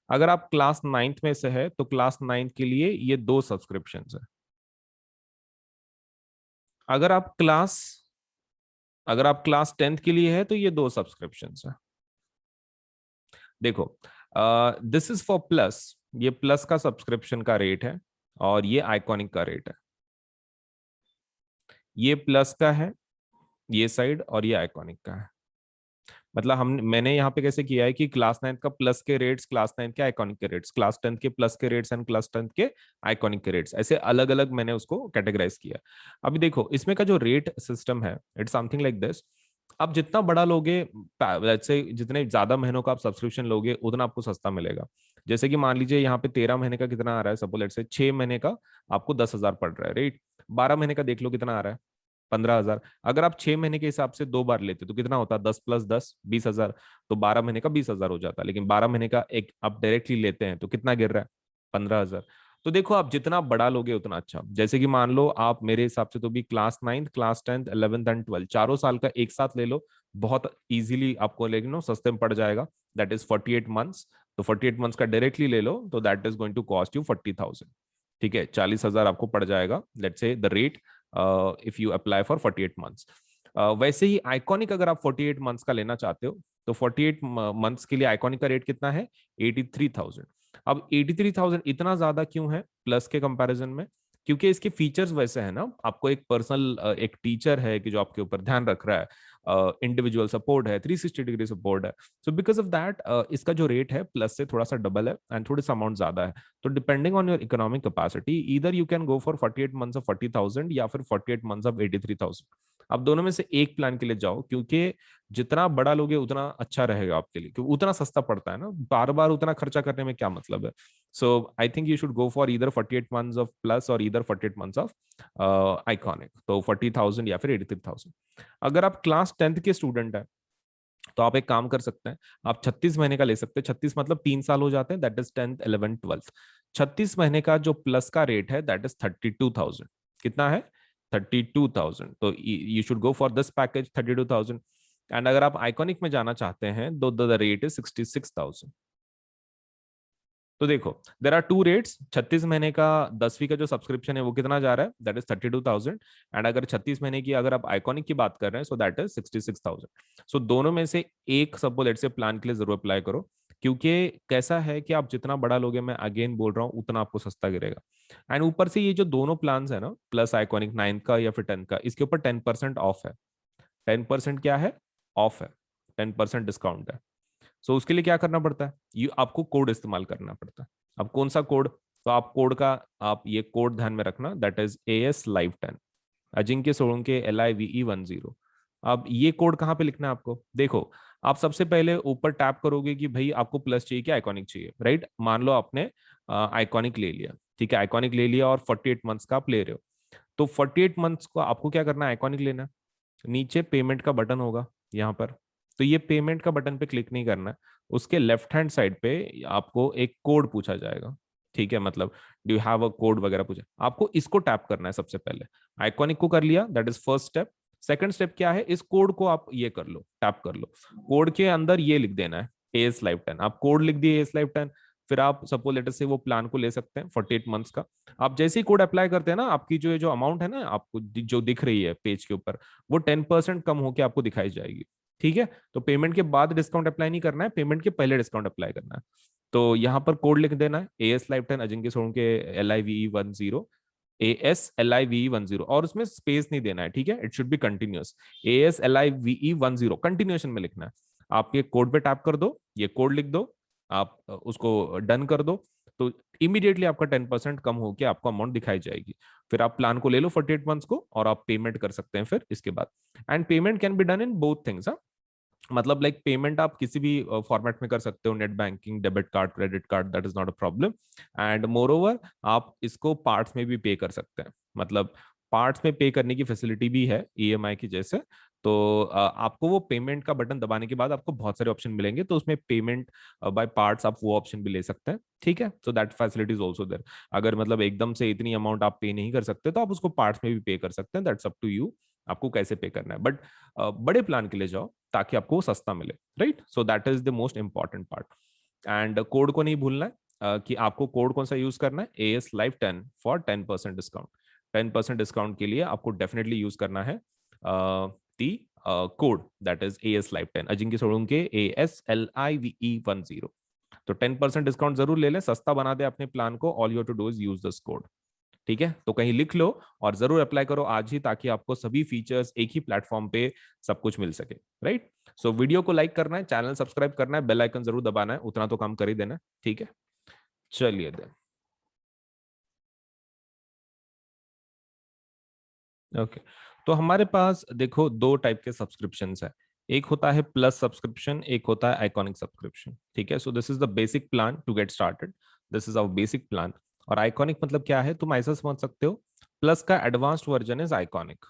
अगर आप क्लास 9th में से है तो क्लास 9th के लिए ये दो सब्सक्रिप्शन है। अगर आप क्लास अगर आप क्लास 10th के लिए है तो ये दो सब्सक्रिप्शन है। देखो, दिस इज फॉर प्लस, ये प्लस का सब्सक्रिप्शन का रेट है, और ये आइकॉनिक का रेट है। ये प्लस का है ये साइड, और ये आइकॉनिक का है। मतलब मैंने यहाँ पे कैसे किया है कि क्लास 9th का प्लस के रेट्स, क्लास 9th के आइकॉनिक के रेट्स, क्लास 10th के प्लस के रेट्स एंड क्लास 10th के आइकॉनिक के रेट्स, ऐसे अलग अलग मैंने उसको कैटेगराइज किया। अभी देखो, इसमें का जो रेट सिस्टम है, इट्स समथिंग लाइक दिस। आप जितना बड़ा लोगे, से जितने ज्यादा महीनों का आप सब्सक्रिप्शन लोगे उतना आपको सस्ता मिलेगा। जैसे कि मान लीजिए यहाँ पे 13 महीने का कितना आ रहा है, सपोज लेट्स से 6 महीने का आपको 10,000 पड़ रहा है, राइट? 12 महीने का देख लो कितना आ रहा है, 15,000। अगर आप 6 महीने के हिसाब से दो बार लेते तो कितना होता? 10 + 10 20,000। तो 12 महीने का 20,000 हो जाता, लेकिन 12 महीने का एक आप डायरेक्टली लेते हैं तो कितना गिर रहा है? 15,000। तो देखो, आप जितना बड़ा लोगे उतना अच्छा। जैसे कि मान लो आप, मेरे हिसाब से तो भी class 9th, class 10th, 11th and 12th चारों साल का एक साथ ले लो, बहुत इजीली आपको, लेकिन नो सस्ते में पड़ जाएगा। That is 48 months. तो 48 मंथ्स का डायरेक्टली ले लो तो that is going to cost you 40,000। ठीक है, 40,000 आपको पड़ जाएगा, let's say the rate, if you apply for 48 months. वैसे ही आइकॉनिक अगर आप 48 मंथ्स का लेना चाहते हो तो 48 मंथ्स के लिए आइकॉनिक का रेट कितना है? 83,000। अब 83,000 इतना ज्यादा क्यों है प्लस के कंपैरिजन में? क्योंकि इसके फीचर्स वैसे हैं ना, आपको एक पर्सनल एक टीचर है कि जो आपके ऊपर ध्यान रख रहा है, इंडिविजुअल सपोर्ट है, 360 डिग्री सपोर्ट है। सो बिकॉज ऑफ दैट इसका जो रेट है प्लस से थोड़ा सा डबल है एंड थोड़ा सा अमाउंट ज्यादा है। तो depending on your economic capacity, इधर you can go for 48 months of 40,000 या फिर 48 मंथ्स ऑफ 83,000। आप दोनों में से एक प्लान के लिए जाओ, क्योंकि जितना बड़ा लोगे उतना अच्छा रहेगा आपके लिए, क्योंकि उतना सस्ता पड़ता है ना, बार बार उतना खर्चा करने में क्या मतलब है। So I think you should go for इधर 48 मंथ्स ऑफ प्लस और इधर 48 मंथ्स ऑफ आइकॉनिक, तो 40,000 या फिर 83,000। अगर आप क्लास 10th के स्टूडेंट है तो आप एक काम कर सकते हैं, आप 36 महीने का ले सकते हैं। 36 मतलब 3 साल हो जाते हैं, that is 10th 11th 12th। 36 महीने का जो प्लस का रेट है दैट इज 32,000। कितना है? 32,000। तो you should go for this package 32,000। And अगर आप आइकॉनिक में जाना चाहते हैं तो द रेट इज 66,000। तो देखो, देर आर टू रेट्स। 36 महीने का 10वीं का जो सब्सक्रिप्शन है वो कितना जा रहा है? That is 32,000। एंड अगर 36 महीने की अगर आप आइकॉनिक की बात कर रहे हैं सो दैट इज 66,000। सो दोनों में से एक सपोज लेट्स से प्लान के लिए जरूर अप्लाई करो, क्योंकि कैसा है कि आप जितना बड़ा लोगे, मैं अगेन बोल रहा हूँ, उतना आपको सस्ता गिरेगा। एंड ऊपर से ये जो दोनों प्लान है ना, प्लस आइकॉनिक 9th का या फिर 10th का, इसके ऊपर 10% ऑफ है। 10% क्या है? ऑफ है, 10% डिस्काउंट है। सो उसके लिए क्या करना पड़ता है? ये आपको कोड इस्तेमाल करना पड़ता है। अब कौन सा कोड? तो आप कोड का, आप ये कोड ध्यान में रखना, that is AS Live 10, Ajinkya Solanke LIVE 10। अब ये कोड कहाँ पे लिखना है आपको? देखो, आप सबसे पहले ऊपर टैप करोगे कि भाई आपको प्लस चाहिए कि आइकॉनिक चाहिए, राइट? मान लो आपने आइकॉनिक ले लिया, ठीक है, आइकॉनिक ले लिया और 48 मंथ्स का आप ले रहे हो। तो 48 मंथ्स को आपको क्या करना है? आइकॉनिक लेना है। नीचे पेमेंट का बटन होगा यहाँ पर, तो ये पेमेंट का बटन पे क्लिक नहीं करना है। उसके लेफ्ट हैंड साइड पे आपको एक कोड पूछा जाएगा, ठीक है, मतलब do you have a code वगैरह पूछा, आपको इसको टैप करना है सबसे पहले। आइकॉनिक को कर लिया, that is first step. Second step क्या है, इस कोड को आप ये कर लो, टैप कर लो, कोड के अंदर ये लिख देना है एएस लाइफ 10, आप कोड लिख दिए एएस लाइफ 10, फिर आप सपोज लेटर से वो प्लान को ले सकते हैं 48 मंथ्स का। आप जैसे ही कोड अप्लाई करते हैं ना, आपकी जो जो अमाउंट है ना आपको जो दिख रही है पेज के ऊपर, वो 10% कम होकर आपको दिखाई जाएगी। ठीक है, तो पेमेंट के बाद डिस्काउंट अप्लाई नहीं करना है, पेमेंट के पहले डिस्काउंट अप्लाई करना है। तो यहाँ पर कोड लिख देना है as life 10 Ajinkya Solanki LIVE10, ASLIVE10, और उसमें स्पेस नहीं देना है। ठीक है, it should be continuous, ASLIVE10 continuation में लिखना है। आप ये कोड पे टैप कर दो, ये कोड लिख दो, आप उसको डन कर दो, तो इमीडिएटली आपका 10% कम होकर आपको अमाउंट दिखाई जाएगी। फिर आप प्लान को ले लो 48 मंथ्स को, और आप पेमेंट कर सकते हैं फिर इसके बाद। And payment can be done in both things, मतलब लाइक पेमेंट आप किसी भी फॉर्मेट में कर सकते हो, net banking, debit card, credit card, that is not a problem. And more over आप इसको पार्ट्स में भी पे कर सकते हैं, मतलब पार्ट्स में पे करने की फैसिलिटी भी है ईएमआई की जैसे। तो आपको वो पेमेंट का बटन दबाने के बाद आपको बहुत सारे ऑप्शन मिलेंगे, तो उसमें पेमेंट बाय पार्ट्स आप वो ऑप्शन भी ले सकते हैं। ठीक है, so that facility is also there. अगर मतलब एकदम से इतनी अमाउंट आप पे नहीं कर सकते, तो आप उसको पार्ट्स में भी पे कर सकते हैं, दैट्स अप टू यू, आपको कैसे पे करना है। बट बड़े प्लान के लिए जाओ ताकि आपको सस्ता मिले, right. So that is the most important part. And code को नहीं भूलना है कि आपको कोड कौन सा यूज करना है, AS Life 10 for 10% discount. 10% discount के लिए आपको डेफिनेटली यूज करना है दी code that is AS Life 10 Ajinkya Solanki ASLIVE10। तो 10% डिस्काउंट जरूर ले लें, सस्ता बना दे अपने प्लान को। All you to do is use this code. ठीक है, तो कहीं लिख लो और जरूर अप्लाई करो आज ही, ताकि आपको सभी फीचर्स एक ही प्लेटफॉर्म पे सब कुछ मिल सके, राइट। सो वीडियो को लाइक करना है, चैनल सब्सक्राइब करना है, बेल आइकन जरूर दबाना है, उतना तो काम कर ही देना है। ठीक है, चलिए देन। ओके, तो हमारे पास देखो दो टाइप के सब्सक्रिप्शन है, एक होता है प्लस सब्सक्रिप्शन, एक होता है आइकॉनिक सब्सक्रिप्शन। ठीक है, so this is the basic plan to get started, this is our basic plan. और आइकॉनिक मतलब क्या है, तुम ऐसा समझ सकते हो, प्लस का advanced version is iconic,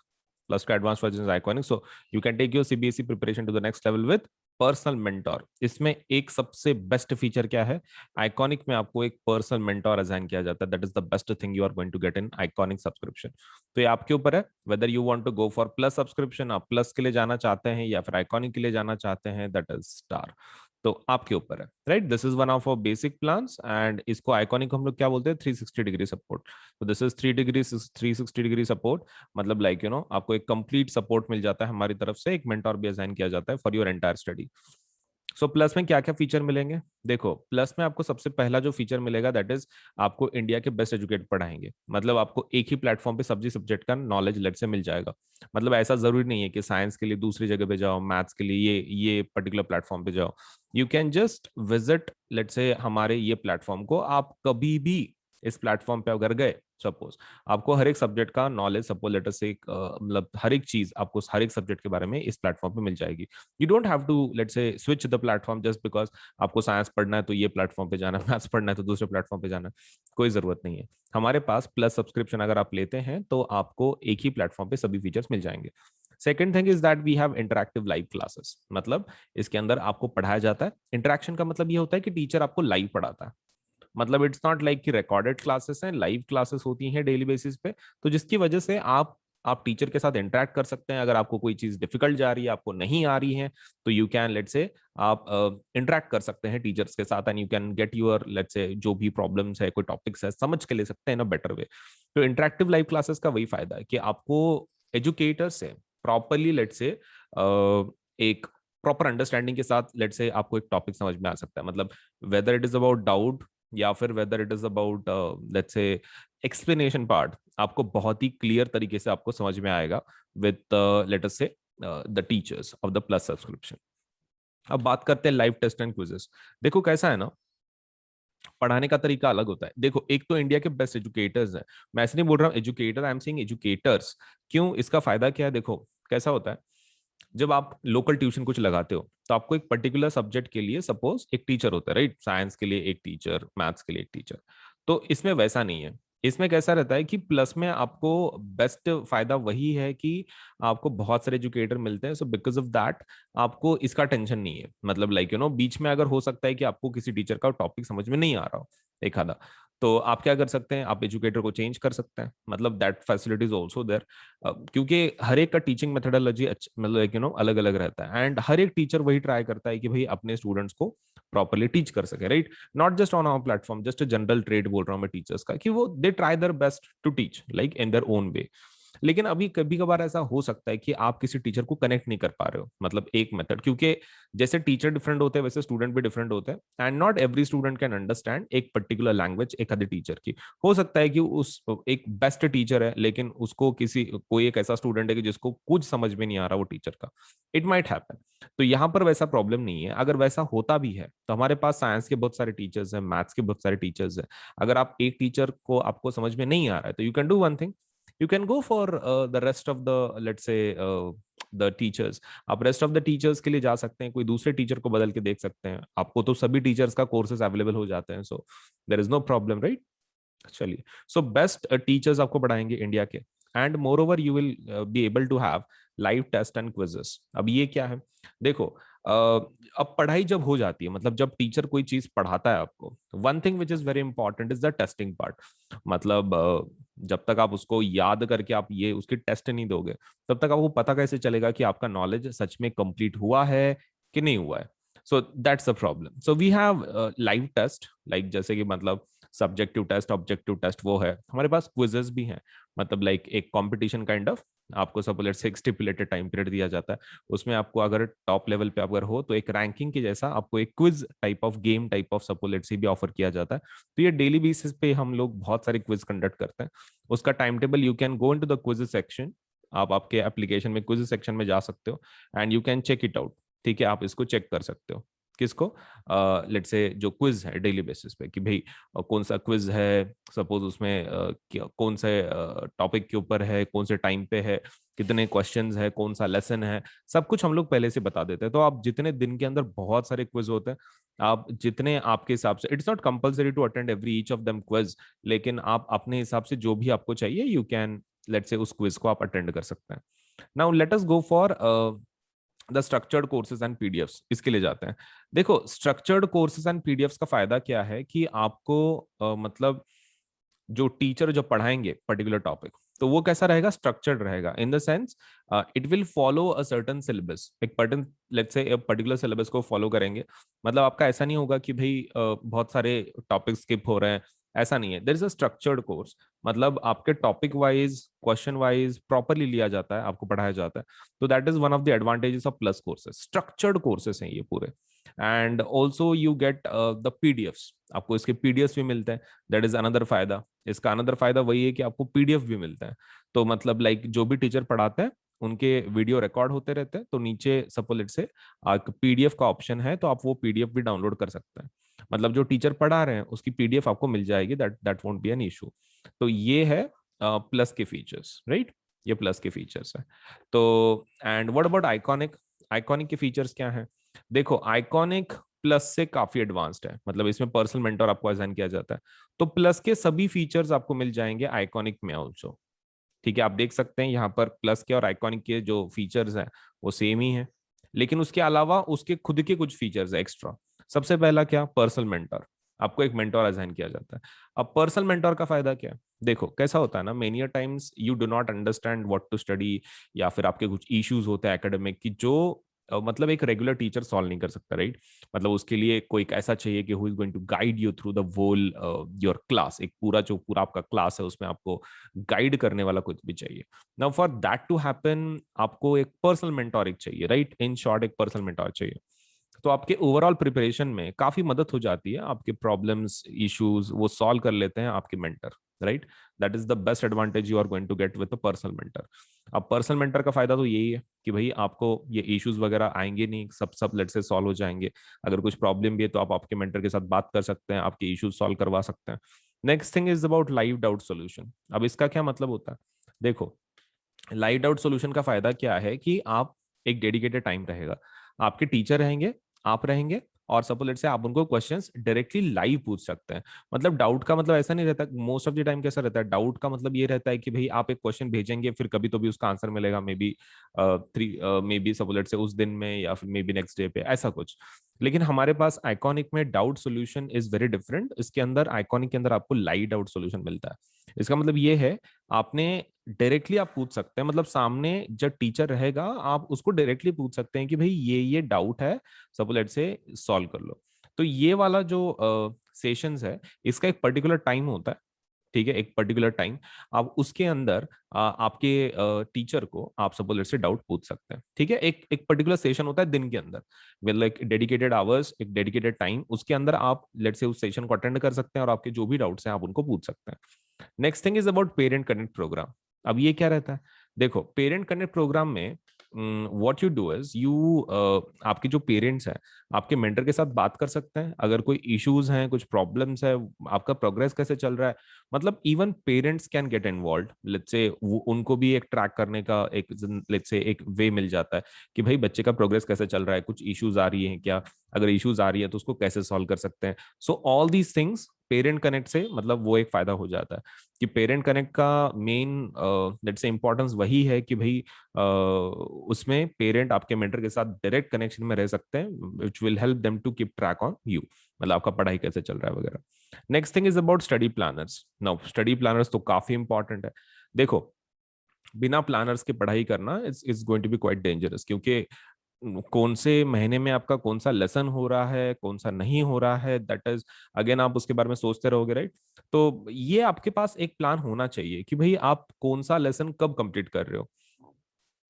plus का advance version is iconic. So you can take your CBSE preparation to the next level with personal mentor. इसमें एक सबसे बेस्ट फीचर क्या है, आइकॉनिक में आपको एक पर्सनल मेंटोर असाइन किया जाता है, that is the best thing you are going to get in iconic subscription. तो ये आपके ऊपर है whether you want to go for plus subscription, आप प्लस के लिए जाना चाहते हैं या फिर आइकॉनिक के लिए जाना चाहते हैं, दैट इज स्टार। तो आपके ऊपर है, right. This is one of our basic plans, and इसको आइकॉनिक हम लोग क्या बोलते हैं, 360 डिग्री सपोर्ट। तो दिस इज 360 डिग्री सपोर्ट, मतलब लाइक यू नो आपको एक कंप्लीट सपोर्ट मिल जाता है हमारी तरफ से, एक मेंटोर भी असाइन किया जाता है for your entire study. So plus में क्या क्या फीचर मिलेंगे, देखो प्लस में आपको सबसे पहला जो फीचर मिलेगा दैट इज आपको इंडिया के बेस्ट एजुकेट पढ़ाएंगे, मतलब आपको एक ही प्लेटफॉर्म पे सब्जी सब्जेक्ट का नॉलेज लेट से मिल जाएगा। मतलब ऐसा जरूरी नहीं है कि साइंस के लिए दूसरी जगह पे जाओ, मैथ्स के लिए ये पर्टिकुलर प्लेटफॉर्म पे जाओ। You can just visit let's say हमारे ये प्लेटफॉर्म को, आप कभी भी इस प्लेटफॉर्म पे अगर गए, सपोज आपको हर एक सब्जेक्ट का नॉलेज, सपोज लेटर से मतलब हर एक चीज आपको हर एक सब्जेक्ट के बारे में इस प्लेटफॉर्म पे मिल जाएगी। You don't have to let say switch the platform just because आपको साइंस पढ़ना है तो ये प्लेटफॉर्म पे जाना है, मैथ्स पढ़ना है तो दूसरे प्लेटफॉर्म पे जाना है, कोई जरूरत नहीं है। हमारे पास प्लस सब्सक्रिप्शन अगर आप लेते हैं तो आपको एक ही प्लेटफॉर्म पे सभी फीचर्स मिल जाएंगे। Second thing is that we have interactive live classes, मतलब इसके अंदर आपको पढ़ाया जाता है। इंटरेक्शन का मतलब ये होता है कि टीचर आपको लाइव पढ़ाता है, मतलब इट्स नॉट लाइक कि रिकॉर्डेड क्लासेस हैं, लाइव क्लासेस होती हैं डेली बेसिस पे। तो जिसकी वजह से आप टीचर के साथ इंटरेक्ट कर सकते हैं। अगर आपको कोई चीज डिफिकल्ट जा रही है, आपको नहीं आ रही है, तो यू कैन लेट से आप इंटरेक्ट कर सकते हैं टीचर्स के साथ, and you can get your let's say जो भी प्रॉब्लम्स है, कोई टॉपिक्स है, समझ के ले सकते हैं इन अ बेटर वे। तो इंटरेक्टिव लाइव क्लासेस का वही फायदा है कि आपको एजुकेटर से प्रॉपरली लेट से एक प्रॉपर अंडरस्टैंडिंग के साथ लेट से आपको एक टॉपिक समझ में आ सकता है, मतलब whether it is about doubt या फिर whether it is about let's say explanation part, आपको बहुत ही क्लियर तरीके से आपको समझ में आएगा विद लेट अस से the teachers of the plus subscription. अब बात करते हैं लाइव टेस्ट एंड क्विजेस। देखो कैसा है ना, पढ़ाने का तरीका अलग होता है। देखो एक तो इंडिया के बेस्ट एजुकेटर्स हैं, मैं ऐसे नहीं बोल रहा हूँ educator, I am saying educators. क्यों, इसका फायदा क्या है, देखो कैसा होता है, जब आप लोकल ट्यूशन कुछ लगाते हो तो आपको एक पर्टिकुलर सब्जेक्ट के लिए सपोज एक टीचर होता है, राइट। साइंस के लिए एक टीचर, मैथ्स के लिए एक टीचर। तो इसमें वैसा नहीं है, इसमें कैसा रहता है कि प्लस में आपको बेस्ट फायदा वही है कि आपको बहुत सारे एजुकेटर मिलते हैं, सो बिकॉज ऑफ दैट आपको इसका टेंशन नहीं है। मतलब लाइक यू नो बीच में अगर हो सकता है कि आपको किसी टीचर का टॉपिक समझ में नहीं आ रहा हो एक आधा, तो आप क्या कर सकते हैं, आप एजुकेटर को चेंज कर सकते हैं, मतलब that facility is also there. क्योंकि हर एक का टीचिंग मेथोडोलॉजी मतलब अलग अलग रहता है, एंड हर एक टीचर वही ट्राई करता है कि भाई अपने स्टूडेंट्स को प्रॉपरली टीच कर सके, right. Not just on our platform, just general trade बोल रहा हूँ मैं टीचर्स का, कि वो they try their best to teach like in their own way. लेकिन अभी कभी कभार ऐसा हो सकता है कि आप किसी टीचर को कनेक्ट नहीं कर पा रहे हो, मतलब एक मेथड, क्योंकि जैसे टीचर डिफरेंट होते हैं वैसे स्टूडेंट भी डिफरेंट होते हैं, and not every student can understand एक पर्टिकुलर लैंग्वेज एक आधे टीचर की। हो सकता है कि उस एक बेस्ट टीचर है लेकिन उसको किसी कोई एक ऐसा स्टूडेंट है कि जिसको कुछ समझ में नहीं आ रहा वो टीचर का, इट माइट हैपन। तो यहाँ पर वैसा प्रॉब्लम नहीं है। अगर वैसा होता भी है तो हमारे पास साइंस के बहुत सारे टीचर्स हैं, मैथ्स के बहुत सारे टीचर्स हैं। अगर आप एक टीचर को आपको समझ में नहीं आ रहा है तो you can do one thing, you can go for the rest of the, let's say, the teachers। आप रेस्ट ऑफ द टीचर्स के लिए जा सकते हैं, कोई दूसरे टीचर को बदल के देख सकते हैं, आपको तो सभी टीचर्स का कोर्सेज अवेलेबल हो जाते हैं, so there is no problem, right. चलिए, सो बेस्ट टीचर्स आपको पढ़ाएंगे इंडिया के, and moreover you will be able to have live test and quizzes. अब ये क्या है, देखो, अब पढ़ाई जब हो जाती है, मतलब जब टीचर कोई चीज पढ़ाता है आपको, one thing which is very important is the testing part. मतलब जब तक आप उसको याद करके आप ये उसकी टेस्ट नहीं दोगे, तब तक आपको पता कैसे चलेगा कि आपका नॉलेज सच में कंप्लीट हुआ है कि नहीं हुआ है। So that's a problem. So we have live test, like जैसे कि मतलब सब्जेक्टिव टेस्ट, ऑब्जेक्टिव टेस्ट वो है, हमारे पास क्विजेस भी हैं, मतलब लाइक एक कंपटीशन काइंड ऑफ। आपको सपोज लेट्स से एक स्टिपुलेटेड टाइम पीरियड दिया जाता है, उसमें आपको अगर टॉप लेवल पे अगर हो तो एक रैंकिंग के जैसा आपको एक quiz type of game type of suppose let's say भी ऑफर किया जाता है। तो ये डेली बेसिस पे हम लोग बहुत सारे क्विज कंडक्ट करते हैं। उसका time table, you can go into the quiz section, आप आपके एप्लीकेशन में क्विज सेक्शन में जा सकते हो, and you can check it out. ठीक है, आप इसको चेक कर सकते हो। किसको, लेट्स से जो क्विज है डेली बेसिस पे, कि भाई कौन सा क्विज है, सपोज उसमें कौन से टॉपिक के ऊपर है, कौन से टाइम पे है, कितने क्वेश्चंस है, कौन सा लेसन है, सब कुछ हम लोग पहले से बता देते हैं। तो आप जितने दिन के अंदर बहुत सारे क्विज होते हैं, आप जितने आपके हिसाब से, it's not compulsory to attend every each of them quiz, लेकिन आप अपने हिसाब से जो भी आपको चाहिए यू कैन, लेट्स से उस क्विज को आप अटेंड कर सकते हैं। Now let us go for the structured courses and PDFs, इसके लिए जाते हैं। देखो, स्ट्रक्चर्ड कोर्सेज एंड पीडीएफ्स का फायदा क्या है कि आपको मतलब जो टीचर जो पढ़ाएंगे पर्टिकुलर टॉपिक, तो वो कैसा रहेगा, स्ट्रक्चर्ड रहेगा, in the sense it will follow a certain syllabus, एक पर्टन, लेट्स से पर्टिकुलर सिलेबस को फॉलो करेंगे। मतलब आपका ऐसा नहीं होगा कि भाई बहुत सारे टॉपिक स्किप हो रहे हैं, ऐसा नहीं है। There is a structured course, मतलब आपके topic wise, question wise properly लिया जाता है, आपको पढ़ाया जाता है। तो that is one of the advantages of plus courses, structured courses हैं ये पूरे। And also you get the PDFs, आपको इसके पीडीएफ्स भी मिलते हैं, दैट इज अनदर फायदा। इसका अनदर फायदा वही है कि आपको पीडीएफ भी मिलता है। तो मतलब लाइक जो भी टीचर पढ़ाते हैं उनके वीडियो रिकॉर्ड होते रहते हैं, तो नीचे सपोज लेट से पीडीएफ का ऑप्शन है, तो आप वो पीडीएफ भी डाउनलोड कर सकते हैं। मतलब जो टीचर पढ़ा रहे हैं उसकी पीडीएफ आपको मिल जाएगी, that that won't be an issue. तो ये है प्लस के फीचर्स, राइट। ये प्लस के फीचर्स है। तो and what about iconic, iconic के फीचर्स क्या है। देखो, आइकॉनिक प्लस से काफी एडवांस्ड है, मतलब इसमें पर्सनल मेंटर आपको असाइन किया जाता है। तो प्लस के सभी फीचर्स आपको मिल जाएंगे आइकॉनिक में ऑल्सो। ठीक है, आप देख सकते हैं यहाँ पर प्लस के और आइकॉनिक के जो फीचर्स हैं वो सेम ही है, लेकिन उसके अलावा उसके खुद के कुछ फीचर्स है एक्स्ट्रा। सबसे पहला क्या, पर्सनल मेंटर, आपको एक मेंटर असाइन किया जाता है। अब पर्सनल मेंटर का फायदा क्या है, देखो कैसा होता है ना, many times you do not understand what to study, या फिर आपके कुछ इश्यूज होते हैं एकेडमिक की जो मतलब एक रेगुलर टीचर सॉल्व नहीं कर सकता, राइट। मतलब उसके लिए कोई एक ऐसा चाहिए कि who is going to guide you through the whole your class, एक पूरा जो पूरा आपका क्लास है उसमें आपको गाइड करने वाला कुछ भी चाहिए। Now for that to happen आपको एक पर्सनल मेंटोर एक चाहिए, राइट, इन शॉर्ट एक पर्सनल मेंटोर चाहिए। तो आपके ओवरऑल प्रिपरेशन में काफी मदद हो जाती है, आपके प्रॉब्लम्स इश्यूज वो सॉल्व कर लेते हैं आपके mentor, right. That is the best advantage you are going to get with a personal mentor. अब पर्सनल मेंटर का फायदा तो यही है कि भाई आपको ये इश्यूज वगैरह आएंगे नहीं, सब सब लेट से सॉल्व हो जाएंगे। अगर कुछ प्रॉब्लम भी है तो आप आपके मेंटर के साथ बात कर सकते हैं, आपके इश्यूज सॉल्व करवा सकते हैं। Next thing is about live doubt solution. अब इसका क्या मतलब होता है, देखो, लाइव डाउट सोल्यूशन का फायदा क्या है कि आप एक डेडिकेटेड टाइम रहेगा, आपके टीचर रहेंगे, आप रहेंगे और सपोज लेट से आप उनको क्वेश्चंस डायरेक्टली लाइव पूछ सकते हैं। मतलब डाउट का मतलब ऐसा नहीं रहता, मोस्ट ऑफ द टाइम कैसा रहता है, डाउट का मतलब ये रहता है कि भाई आप एक क्वेश्चन भेजेंगे, फिर कभी तो भी उसका आंसर मिलेगा, may be may be suppose let से उस दिन में या फिर मे बी नेक्स्ट डे पे, ऐसा कुछ। लेकिन हमारे पास आइकॉनिक में doubt solution is very different. इसके अंदर आइकॉनिक के अंदर आपको लाइव डाउट सोल्यूशन मिलता है। इसका मतलब ये है, आपने डायरेक्टली आप पूछ सकते हैं, मतलब सामने जब टीचर रहेगा आप उसको डायरेक्टली पूछ सकते हैं कि भाई ये डाउट है, सपोज लेट से सॉल्व कर लो। तो ये वाला जो सेशंस है, इसका एक पर्टिकुलर टाइम होता है, ठीक है, एक पर्टिकुलर टाइम। आप उसके अंदर आपके टीचर को आप सपोज लेट से डाउट पूछ सकते हैं, ठीक है। एक एक पर्टिकुलर सेशन होता है दिन के अंदर, विद लाइक डेडिकेटेड आवर्स, एक डेडिकेटेड टाइम, उसके अंदर आप लेट से उस सेशन को अटेंड कर सकते हैं और आपके जो भी डाउट्स हैं आप उनको पूछ सकते हैं। Next thing is about parent connect program. अब ये क्या रहता है, देखो पेरेंट कनेक्ट प्रोग्राम में what you do is you, आपके जो पेरेंट्स हैं आपके मेंटर के साथ बात कर सकते हैं, अगर कोई इश्यूज हैं, कुछ प्रॉब्लम्स है, आपका प्रोग्रेस कैसे चल रहा है। मतलब even parents can get involve, let's say उनको भी एक ट्रैक करने का एक लेट्स से एक वे मिल जाता है कि भाई बच्चे का प्रोग्रेस कैसे चल रहा है, कुछ इश्यूज आ रही हैं क्या, अगर इश्यूज आ रही है तो उसको कैसे सॉल्व कर सकते हैं। So all these things parent connect से मतलब वो एक फायदा हो जाता है कि पेरेंट कनेक्ट का मेन लेट्स से इंपॉर्टेंस वही है कि भाई उसमें पेरेंट आपके मेंटर के साथ डायरेक्ट कनेक्शन में रह सकते हैं, which will help them to keep track on you, मतलब आपका पढ़ाई कैसे चल रहा है वगैरह। Next thing is about study planners. Now study planners तो काफी इंपॉर्टेंट है। देखो बिना प्लानर्स के पढ़ाई करना is going to be quite dangerous, क्योंकि कौन से महीने में आपका कौन सा लेसन हो रहा है, कौन सा नहीं हो रहा है, दैट इज अगेन आप उसके बारे में सोचते रहोगे, राइट। तो ये आपके पास एक प्लान होना चाहिए कि भाई आप कौन सा लेसन कब कंप्लीट कर रहे हो।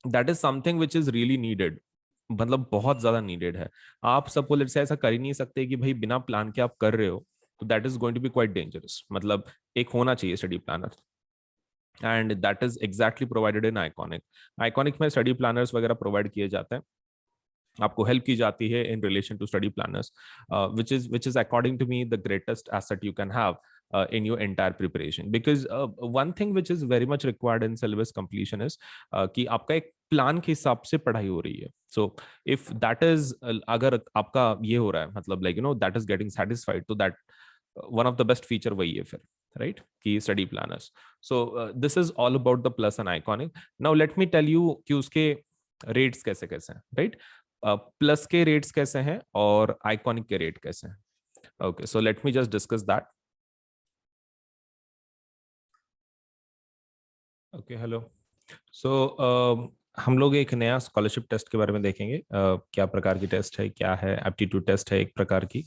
That is something which is really needed, मतलब बहुत ज्यादा नीडेड है। आप सपोज लेट्स से ऐसा कर ही नहीं सकते कि भाई बिना प्लान के आप कर रहे हो, तो that is going to be quite dangerous. मतलब एक होना चाहिए study planner, and that is exactly provided in Iconic. Iconic में स्टडी प्लानर्स वगैरह प्रोवाइड किए जाते हैं, आपको हेल्प की जाती है in relation to study planners, which is according to me the greatest asset you can have in your entire preparation, because one thing which is very much required in syllabus completion is कि आपका एक प्लान के हिसाब से पढ़ाई हो रही है। सो इफ दैट इज, अगर आपका ये हो रहा है मतलब like that is getting satisfied, तो that one of the best feature वही है फिर, राइट, कि study planners. So this is all about the plus and iconic. Now let me tell you कि उसके रेट्स कैसे कैसे हैं, राइट। प्लस के रेट्स कैसे हैं और आइकॉनिक के रेट कैसे हैं। Okay, so let me just discuss that. Okay, hello. So हम लोग एक नया स्कॉलरशिप टेस्ट के बारे में देखेंगे। क्या प्रकार की टेस्ट है, क्या है, एप्टीट्यूड टेस्ट है एक प्रकार की,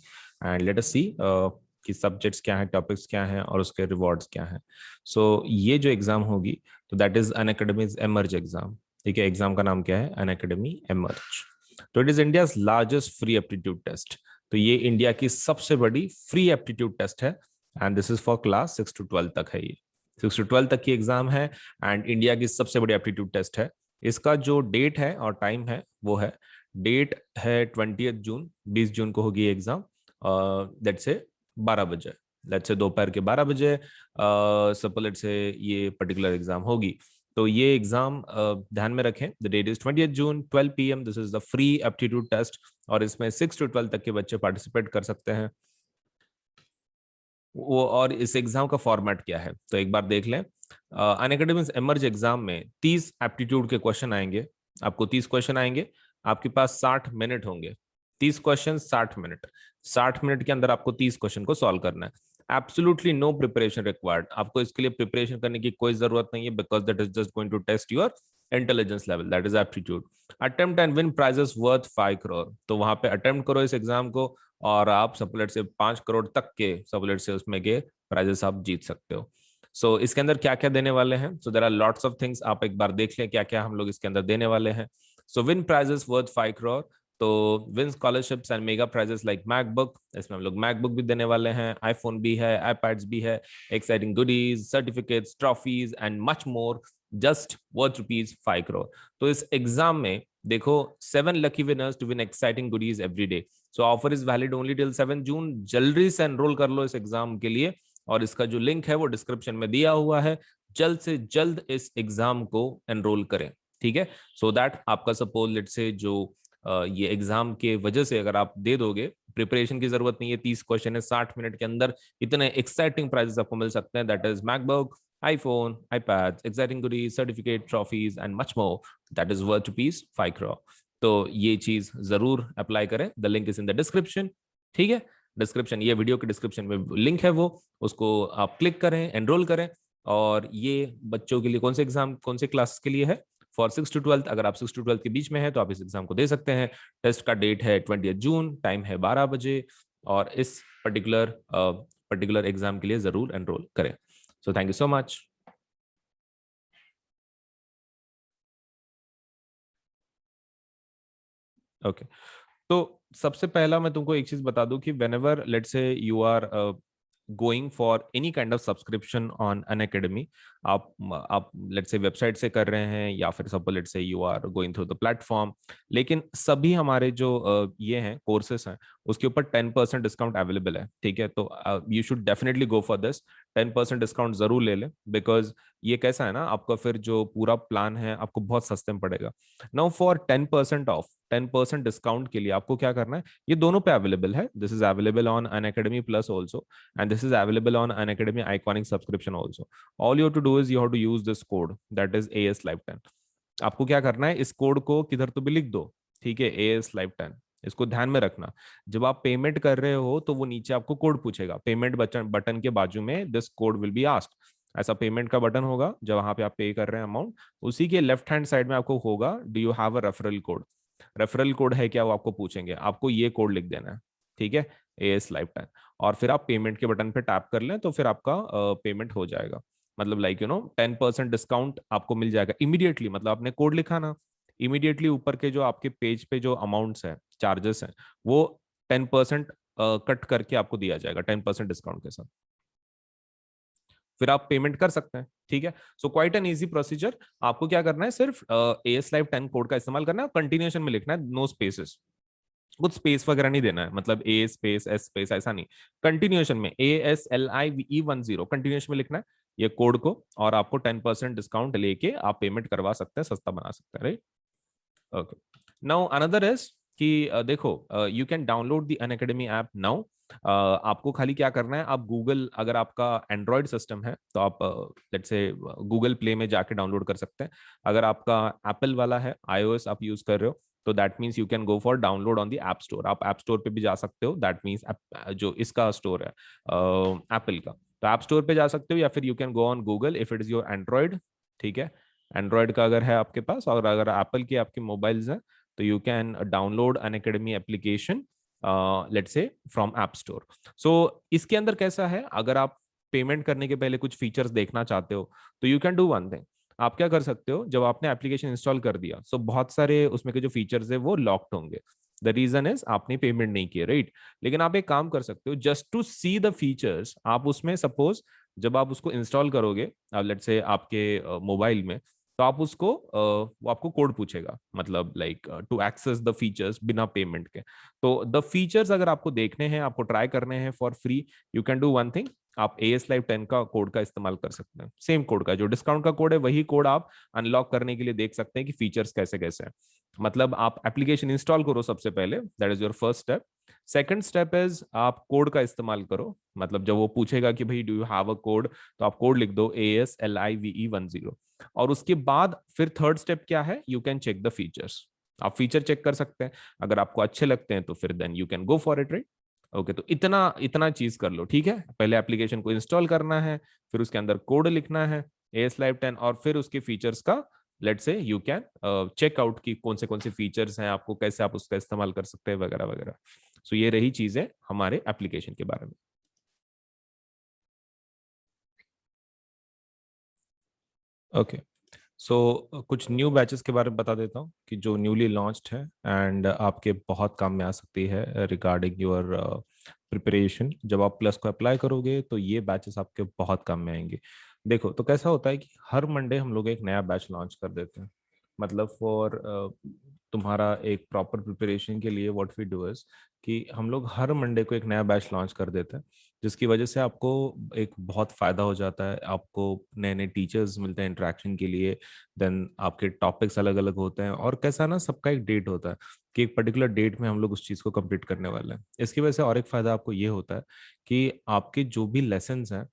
एंड लेट अस सी कि सब्जेक्ट्स क्या हैं, टॉपिक्स क्या हैं और उसके रिवॉर्ड्स क्या हैं। सो ये जो एग्जाम होगी, तो that is Unacademy's Emerge exam. ठीक है, एग्जाम का नाम क्या है, अनअकैडमी एमर्ज। तो it is India's largest free aptitude test. तो ये इंडिया की सबसे बड़ी फ्री एप्टीट्यूड टेस्ट है, and this is for class 6 to 12 तक है। ये 6 to 12 तक की एग्जाम है, एंड इंडिया की सबसे बड़ी एप्टीट्यूड टेस्ट है। इसका जो डेट है और टाइम है वो है, डेट है 20 जून, 20 जून को होगी एग्जाम, लेट्स से 12 बजे, लेट्स से दोपहर के 12 बजे सपोज लेट्स से ये पर्टिकुलर एग्जाम होगी। तो ये एग्जाम ध्यान में रखें, the date is 20 June 12 PM, this is the free aptitude test, और इसमें 6 to 12 तक के बच्चे पार्टिसिपेट कर सकते हैं वो। और इस एग्जाम का फॉर्मेट क्या है तो एक बार देख लें। अनअकैडमी एमर्ज एग्जाम में 30 एप्टीट्यूड के क्वेश्चन आएंगे, आपको 30 क्वेश्चन आएंगे, आपके पास 60 मिनट होंगे। 30 क्वेश्चन, 60 मिनट, 60 मिनट के अंदर आपको 30 क्वेश्चन को सॉल्व करना है। एब्सोल्युटली नो प्रिपरेशन रिक्वायर्ड, आपको इसके लिए प्रिपरेशन करने की कोई जरूरत नहीं है, because that is just going to test your intelligence level, that is aptitude. Attempt and win prizes worth 5 crore, तो वहां पे अटेम्प्ट करो इस एग्जाम को, और आप सपोलेट से 5 करोड़ तक के सपोलेट से उसमें के प्राइजेस आप जीत सकते हो। सो इसके अंदर क्या क्या देने वाले हैं, so there are lots of things, आप एक बार देख लें क्या क्या हम लोग इसके अंदर देने वाले हैं। So win prizes worth 5 crore, तो win scholarships and mega prizes like MacBook, इसमें हम लोग मैकबुक भी देने वाले हैं, आईफोन भी है, आईपैड्स भी है, exciting goodies, certificates, trophies and much more, just worth ₹5 crore. तो इस एग्जाम में देखो 7 lucky winners to win exciting goodies every day. So offer is valid only till 7 जून, जल्दी से एनरोल कर लो इस एग्जाम के लिए, और इसका जो लिंक है वो डिस्क्रिप्शन में दिया हुआ है। जल्द से जल्द इस एग्जाम को एनरोल करें, ठीक है, सो दैट आपका सपोज लेट से जो ये एग्जाम के वजह से अगर आप दे दोगे, प्रिपरेशन की जरूरत नहीं है, 30 क्वेश्चन है, 60 मिनट के अंदर इतने एक्साइटिंग प्राइजेस आपको मिल सकते हैं, that is MacBook, iPhone, iPads, exciting goodies, certificate, trophies, and much more. That is worth rupees 5 crore. तो ये चीज जरूर अप्लाई करें. The link is in the description. ठीक है, डिस्क्रिप्शन, ये वीडियो के डिस्क्रिप्शन में लिंक है, वो उसको आप क्लिक करें, एनरोल करें. और ये बच्चों के लिए कौन से एग्जाम, कौन से क्लास के लिए है? For 6 to 12. अगर आप 6 to 12 के बीच में है तो आप इस एग्जाम को दे सकते हैं. टेस्ट का डेट है 20 जून, टाइम है 12 बजे. और इस पर्टिकुलर एग्जाम के लिए जरूर एनरोल करें. So thank you so much. Okay. तो सबसे पहला मैं तुमको एक चीज बता दूं कि whenever let's say you are going for any kind of subscription on an academy, आप let's say वेबसाइट से कर रहे हैं या फिर suppose let's say you are going through the platform, लेकिन सभी हमारे जो ये हैं कोर्सेस हैं उसके ऊपर 10% डिस्काउंट अवेलेबल है. ठीक है, तो you should definitely go for this. 10% discount जरूर ले लें, बिकॉज ये कैसा है ना, आपका फिर जो पूरा प्लान है आपको बहुत सस्ते में पड़ेगा. नाउ फॉर 10% ऑफ, 10% डिस्काउंट के लिए आपको क्या करना है, ये दोनों पे अवेलेबल है. This is available on Unacademy plus also, and this is available on Unacademy Iconic subscription also. All you have to do is you have to use this code, that is AS Live 10. आपको क्या करना है, इस कोड को किधर तो भी लिख दो. ठीक है, AS Live 10. इसको ध्यान में रखना. जब आप पेमेंट कर रहे हो तो वो नीचे आपको कोड पूछेगा, पेमेंट बटन के बाजू में this code will be asked. ऐसा पेमेंट का बटन होगा जब वहां पे आप पे कर रहे हैं अमाउंट, उसी के लेफ्ट हैंड साइड में आपको होगा do you have a referral code. Referral code है क्या, वो आपको पूछेंगे, आपको ये कोड लिख देना है. ठीक है, AS Live 10. और फिर आप पेमेंट के बटन पे टैप कर लें तो फिर आपका पेमेंट हो जाएगा. मतलब लाइक 10% डिस्काउंट आपको मिल जाएगा इमीडिएटली. मतलब आपने कोड लिखा ना, इमीडिएटली ऊपर के जो आपके पेज पे जो अमाउंट्स है, चार्जेस हैं, वो 10% कट करके आपको दिया जाएगा 10% डिस्काउंट के साथ. फिर आप पेमेंट कर सकते हैं. ठीक है, so quite an easy procedure. आपको क्या करना है, सिर्फ AS Live 10 कोड का इस्तेमाल करना है, कंटिन्यूएशन में लिखना है, नो स्पेसेस. कुछ स्पेस वगैरह नहीं देना है, मतलब A स्पेस S स्पेस ऐसा नहीं, कंटिन्यूएशन में ASLIVE10 कंटिन्यूएशन में लिखना है ये कोड को, और आपको 10% डिस्काउंट लेके आप पेमेंट करवा सकते हैं, सस्ता बना सकते हैं. Right, okay. Now another is कि देखो, you can download the Unacademy app now. आपको खाली क्या करना है, आप गूगल, अगर आपका एंड्रॉयड सिस्टम है तो आप लेट्स से गूगल प्ले में जाके डाउनलोड कर सकते हैं. अगर आपका एप्पल वाला है, iOS आप यूज कर रहे हो, तो that means you can go for download on the app store. आप ऐप स्टोर पे भी जा सकते हो, दैट मीन्स जो इसका स्टोर है एप्पल का, तो ऐप स्टोर पे जा सकते हो, या फिर you can go on Google if it is your Android. ठीक है, एंड्रॉयड का अगर है आपके पास, और अगर एप्पल के आपके मोबाइल्स हैं, तो you can download Unacademy application let's say from App Store. So इसके अंदर कैसा है, अगर आप पेमेंट करने के पहले कुछ फीचर्स देखना चाहते हो तो you can do one thing. आप क्या कर सकते हो, जब आपने एप्लीकेशन इंस्टॉल कर दिया, सो बहुत सारे उसमें के जो फीचर्स है वो लॉक्ड होंगे. द रीजन इज आपने पेमेंट नहीं किया, राइट. लेकिन आप एक काम कर सकते हो, just to see the features, आप उसमें सपोज जब आप उसको इंस्टॉल करोगे, लेट्स से आपके मोबाइल में, तो आप उसको वो आपको कोड पूछेगा, मतलब like to access the features बिना पेमेंट के. तो द फीचर्स अगर आपको देखने हैं, आपको ट्राई करने हैं for free, you can do one thing. आप AS Live 10 का कोड का इस्तेमाल कर सकते हैं. सेम कोड का जो डिस्काउंट का कोड है, वही कोड आप अनलॉक करने के लिए देख सकते हैं कि फीचर्स कैसे कैसे हैं. मतलब आप एप्लीकेशन इंस्टॉल करो सबसे पहले, that is your first step. Second step is आप कोड का इस्तेमाल करो. मतलब जब वो पूछेगा कि भाई do you have a code, तो आप कोड लिख दो ASLIVE10. और उसके बाद फिर थर्ड स्टेप क्या है, you can check the features. आप फीचर चेक कर सकते हैं, अगर आपको अच्छे लगते हैं तो फिर then you can go for it, right. Okay, तो इतना इतना चीज कर लो. ठीक है, पहले एप्लीकेशन को इंस्टॉल करना है, फिर उसके अंदर कोड लिखना है AS Live 10, और फिर उसके फीचर्स का let's say you can check out की कौन से फीचर्स हैं, आपको कैसे आप उसका इस्तेमाल कर सकते हैं, वगैरह वगैरह. सो ये रही चीजें हमारे एप्लीकेशन के बारे में. ओके, सो कुछ न्यू बैचेस के बारे में बता देता हूँ कि जो न्यूली लॉन्च्ड है एंड आपके बहुत काम में आ सकती है रिगार्डिंग योर प्रिपरेशन. जब आप प्लस को अप्लाई करोगे तो ये बैचेस आपके बहुत काम में आएंगे. देखो, तो कैसा होता है कि हर मंडे हम लोग एक नया बैच लॉन्च कर देते हैं. मतलब फॉर तुम्हारा एक प्रॉपर प्रिपरेशन के लिए व्हाट वी डू इज कि हम लोग हर मंडे को एक नया बैच लॉन्च कर देते हैं. जिसकी वजह से आपको एक बहुत फायदा हो जाता है, आपको नए नए टीचर्स मिलते हैं इंटरेक्शन के लिए, देन आपके टॉपिक्स अलग अलग होते हैं, और कैसा ना सबका एक डेट होता है कि एक पर्टिकुलर डेट में हम लोग उस चीज़ को कंप्लीट करने वाले हैं। इसकी वजह से और एक फायदा आपको ये होता है कि आपके जो भी लेसन्स हैं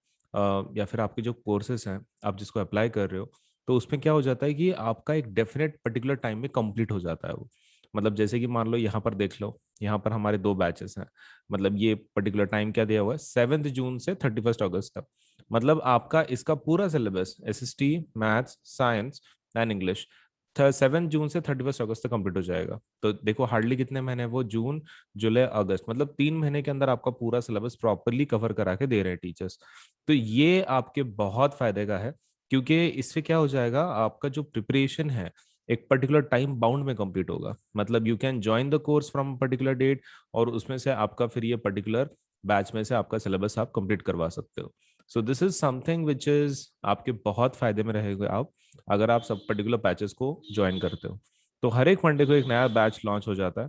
या फिर आपके जो कोर्सेज हैं आप जिसको अप्लाई कर रहे हो, तो उसमें क्या हो जाता है कि आपका एक डेफिनेट पर्टिकुलर टाइम में कंप्लीट हो जाता है वो। मतलब जैसे कि मान लो यहाँ पर देख लो, यहाँ पर हमारे 2 बैचेस हैं। मतलब ये पर्टिकुलर टाइम क्या दिया हुआ है, 7 जून से 31 अगस्त तक। मतलब आपका इसका पूरा syllabus SST, maths, science and English 7 जून से 31 अगस्त तक कंप्लीट हो जाएगा। तो देखो हार्डली कितने महीने हैं वो, जून, जुलाई, अगस्त, मतलब 3 महीने के अंदर आपका पूरा सिलेबस प्रॉपरली कवर करा के दे रहे हैं टीचर्स। तो ये आपके बहुत फायदे का है, क्योंकि इससे क्या हो जाएगा, आपका जो प्रिपरेशन है एक पर्टिकुलर टाइम बाउंड में कंप्लीट होगा। मतलब you can join the course from particular date, और उसमें से आपका फिर ये पर्टिकुलर बैच में से आपका सिलेबस आप कंप्लीट करवा सकते हो। सो this is something which is आपके बहुत फायदे में रहेगा आप, अगर आप सब पर्टिकुलर बैचेस को ज्वाइन करते हो। तो हर एक मंडे को एक नया बैच लॉन्च हो जाता है,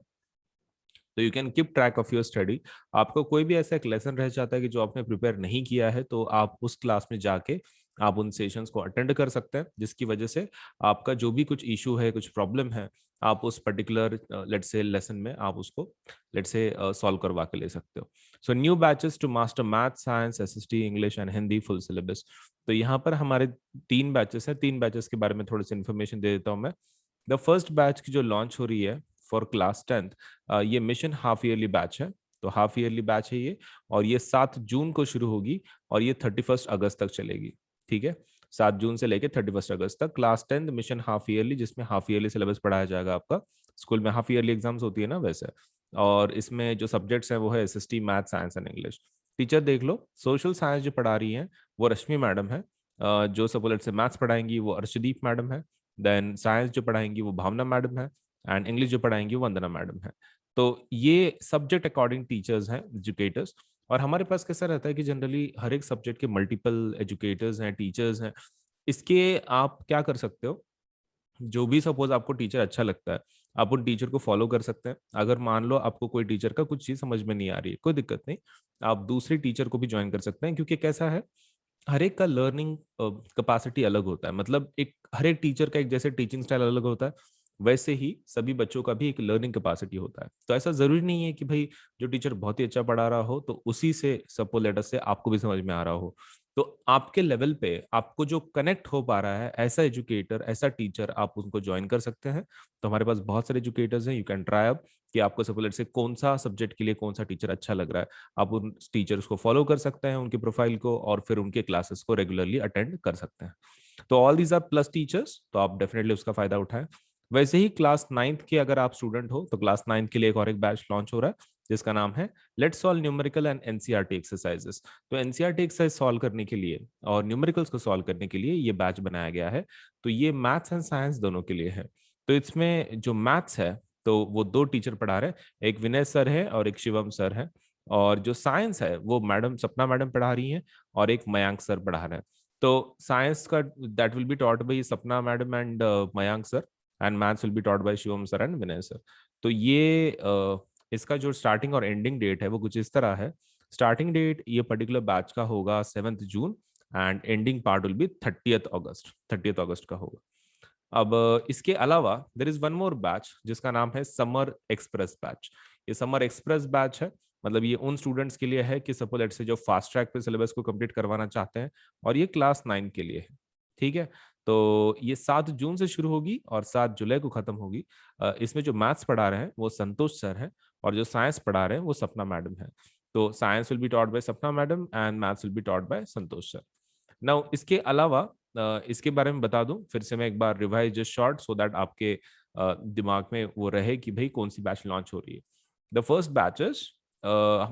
तो you can keep track of your study. आपको कोई भी ऐसा एक लेसन रह जाता है कि जो आपने प्रिपेयर नहीं किया है, तो आप उस क्लास में जाके आप उन सेशंस को अटेंड कर सकते हैं, जिसकी वजह से आपका जो भी कुछ इशू है, कुछ प्रॉब्लम है, आप उस पर्टिकुलर लेट से लेसन में आप उसको लेट से सॉल्व करवा के ले सकते हो। So new batches to master math, science, SST, English and Hindi full syllabus. तो यहाँ पर हमारे 3 बैचेस हैं। 3 बैचेस के बारे में थोड़ी सी इन्फॉर्मेशन दे देता हूँ मैं। द फर्स्ट बैच की जो लॉन्च हो रही है फॉर क्लास 10th, ये मिशन हाफ ईयरली बैच है। तो हाफ ईयरली बैच है ये, और ये 7 जून को शुरू होगी और ये 31 अगस्त तक चलेगी। ठीक है, 7 जून से लेकर 31 अगस्त तक class 10th mission half yearly, जिसमें हाफ ईयरली सिलेबस पढ़ाया जाएगा आपका। स्कूल में हाफ ईयरली एग्जाम्स होती है ना वैसे। और इसमें जो सब्जेक्ट्स हैं वो है SST, math, science and English. Teacher देख लो, सोशल साइंस जो पढ़ा रही हैं वो रश्मि मैडम है। जो सपोलेट से मैथ्स पढ़ाएंगी वो अर्शदीप मैडम है। देन साइंस जो पढ़ाएंगी वो भावना मैडम है। एंड इंग्लिश जो पढ़ाएंगी वो वंदना मैडम है। तो ये सब्जेक्ट अकॉर्डिंग टीचर्स हैं, एजुकेटर्स। और हमारे पास कैसा रहता है कि जनरली हर एक सब्जेक्ट के मल्टीपल एजुकेटर्स हैं, टीचर्स हैं। इसके आप क्या कर सकते हो, जो भी सपोज आपको टीचर अच्छा लगता है, आप उन टीचर को फॉलो कर सकते हैं। अगर मान लो आपको कोई टीचर का कुछ चीज समझ में नहीं आ रही है, कोई दिक्कत नहीं, आप दूसरे टीचर को भी ज्वाइन कर सकते हैं, क्योंकि कैसा है, हर एक का लर्निंग कैपेसिटी अलग होता है। मतलब एक हर एक टीचर का एक जैसे टीचिंग स्टाइल अलग होता है, वैसे ही सभी बच्चों का भी एक लर्निंग कैपेसिटी होता है। तो ऐसा जरूरी नहीं है कि भाई जो टीचर बहुत ही अच्छा पढ़ा रहा हो तो उसी से सपोज लेटर से आपको भी समझ में आ रहा हो। तो आपके लेवल पे आपको जो कनेक्ट हो पा रहा है, ऐसा एजुकेटर, ऐसा टीचर आप उनको ज्वाइन कर सकते हैं। तो हमारे पास बहुत सारे एजुकेटर्स हैं, यू कैन ट्राई अप कि आपको सपोज लेटर से कौन सा सब्जेक्ट के लिए कौन सा टीचर अच्छा लग रहा है। आप उन टीचर्स को फॉलो कर सकते हैं, उनके प्रोफाइल को, और फिर उनके क्लासेस को रेगुलरली अटेंड कर सकते हैं। तो all these are plus teachers, तो आप डेफिनेटली उसका फायदा उठाएं। वैसे ही क्लास 9th के अगर आप स्टूडेंट हो, तो क्लास 9th के लिए एक और एक बैच लॉन्च हो रहा है, जिसका नाम है let's solve numerical and NCERT exercises. तो NCERT एक्सरसाइज सॉल्व करने के लिए और न्यूमेरिकल्स को सॉल्व करने के लिए ये बैच बनाया गया है। तो ये मैथ्स एंड साइंस दोनों के लिए है। तो इसमें जो मैथ्स है, तो वो 2 टीचर पढ़ा रहे हैं, एक विनय सर है और एक शिवम सर है। और जो साइंस है वो मैडम सपना मैडम पढ़ा रही हैं, और एक मयांक सर पढ़ा रहे हैं। तो साइंस का that will be taught by Sapna madam and Mayank sir, and maths will be taught by Shivam sir and Vinay sir. तो ये इसका जो स्टार्टिंग और एंडिंग डेट है वो कुछ इस तरह है। स्टार्टिंग डेट ये पर्टिकुलर बैच का होगा 7 June, and ending part will be 30th August, 30th August का होगा। अब इसके अलावा there is one more batch जिसका नाम है समर एक्सप्रेस बैच। ये समर एक्सप्रेस बैच है, मतलब ये उन स्टूडेंट्स के लिए है कि सपोज लेट से जो फास्ट ट्रैक पे सिलेबस को कंप्लीट करवाना चाहते हैं, और ये क्लास 9 के लिए है। ठीक है, तो ये 7 जून से शुरू होगी और 7 जुलाई को खत्म होगी। इसमें जो मैथ्स पढ़ा रहे हैं वो संतोष सर हैं, और जो साइंस पढ़ा रहे हैं वो सपना मैडम है। तो science will be taught by Sapna madam and maths will be taught by Santosh sir. Now इसके अलावा इसके बारे में बता दूं फिर से मैं एक बार, revise just short so that आपके दिमाग में वो रहे कि भाई कौन सी बैच लॉन्च हो रही है। The first batch is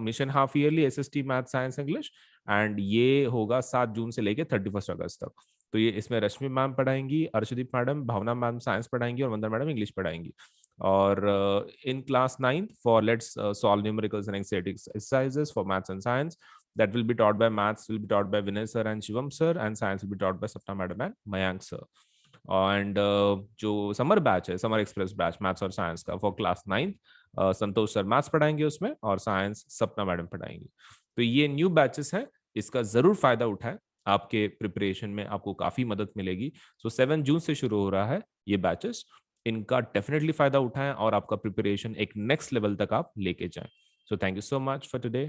mission half yearly SST, math, science, English, and ये होगा 7 जून से लेके 31 अगस्त तक। तो ये इसमें रश्मि मैम पढ़ाएंगी, अर्शदीप मैडम, भावना मैम साइंस पढ़ाएंगी, और वंदना मैडम इंग्लिश पढ़ाएंगी। और in class 9th for let's solve numericals and exercises for maths and science, that will be taught by maths will be taught by Vinay sir and Shivam sir, and science will be taught by Sapna madam and Mayank sir. And जो समर बैच है, समर एक्सप्रेस बैच मैथ्स और साइंस का for class 9th, Santosh sir maths पढ़ाएंगे उसमें, और साइंस सपना मैडम पढ़ाएंगी। तो ये न्यू बैचेस हैं, इसका जरूर फायदा उठाएं, आपके प्रिपरेशन में आपको काफी मदद मिलेगी। सो 7 जून से शुरू हो रहा है ये बैचेस, इनका डेफिनेटली फायदा उठाएं और आपका प्रिपरेशन एक नेक्स्ट लेवल तक आप लेके जाएं। So thank you so much for today.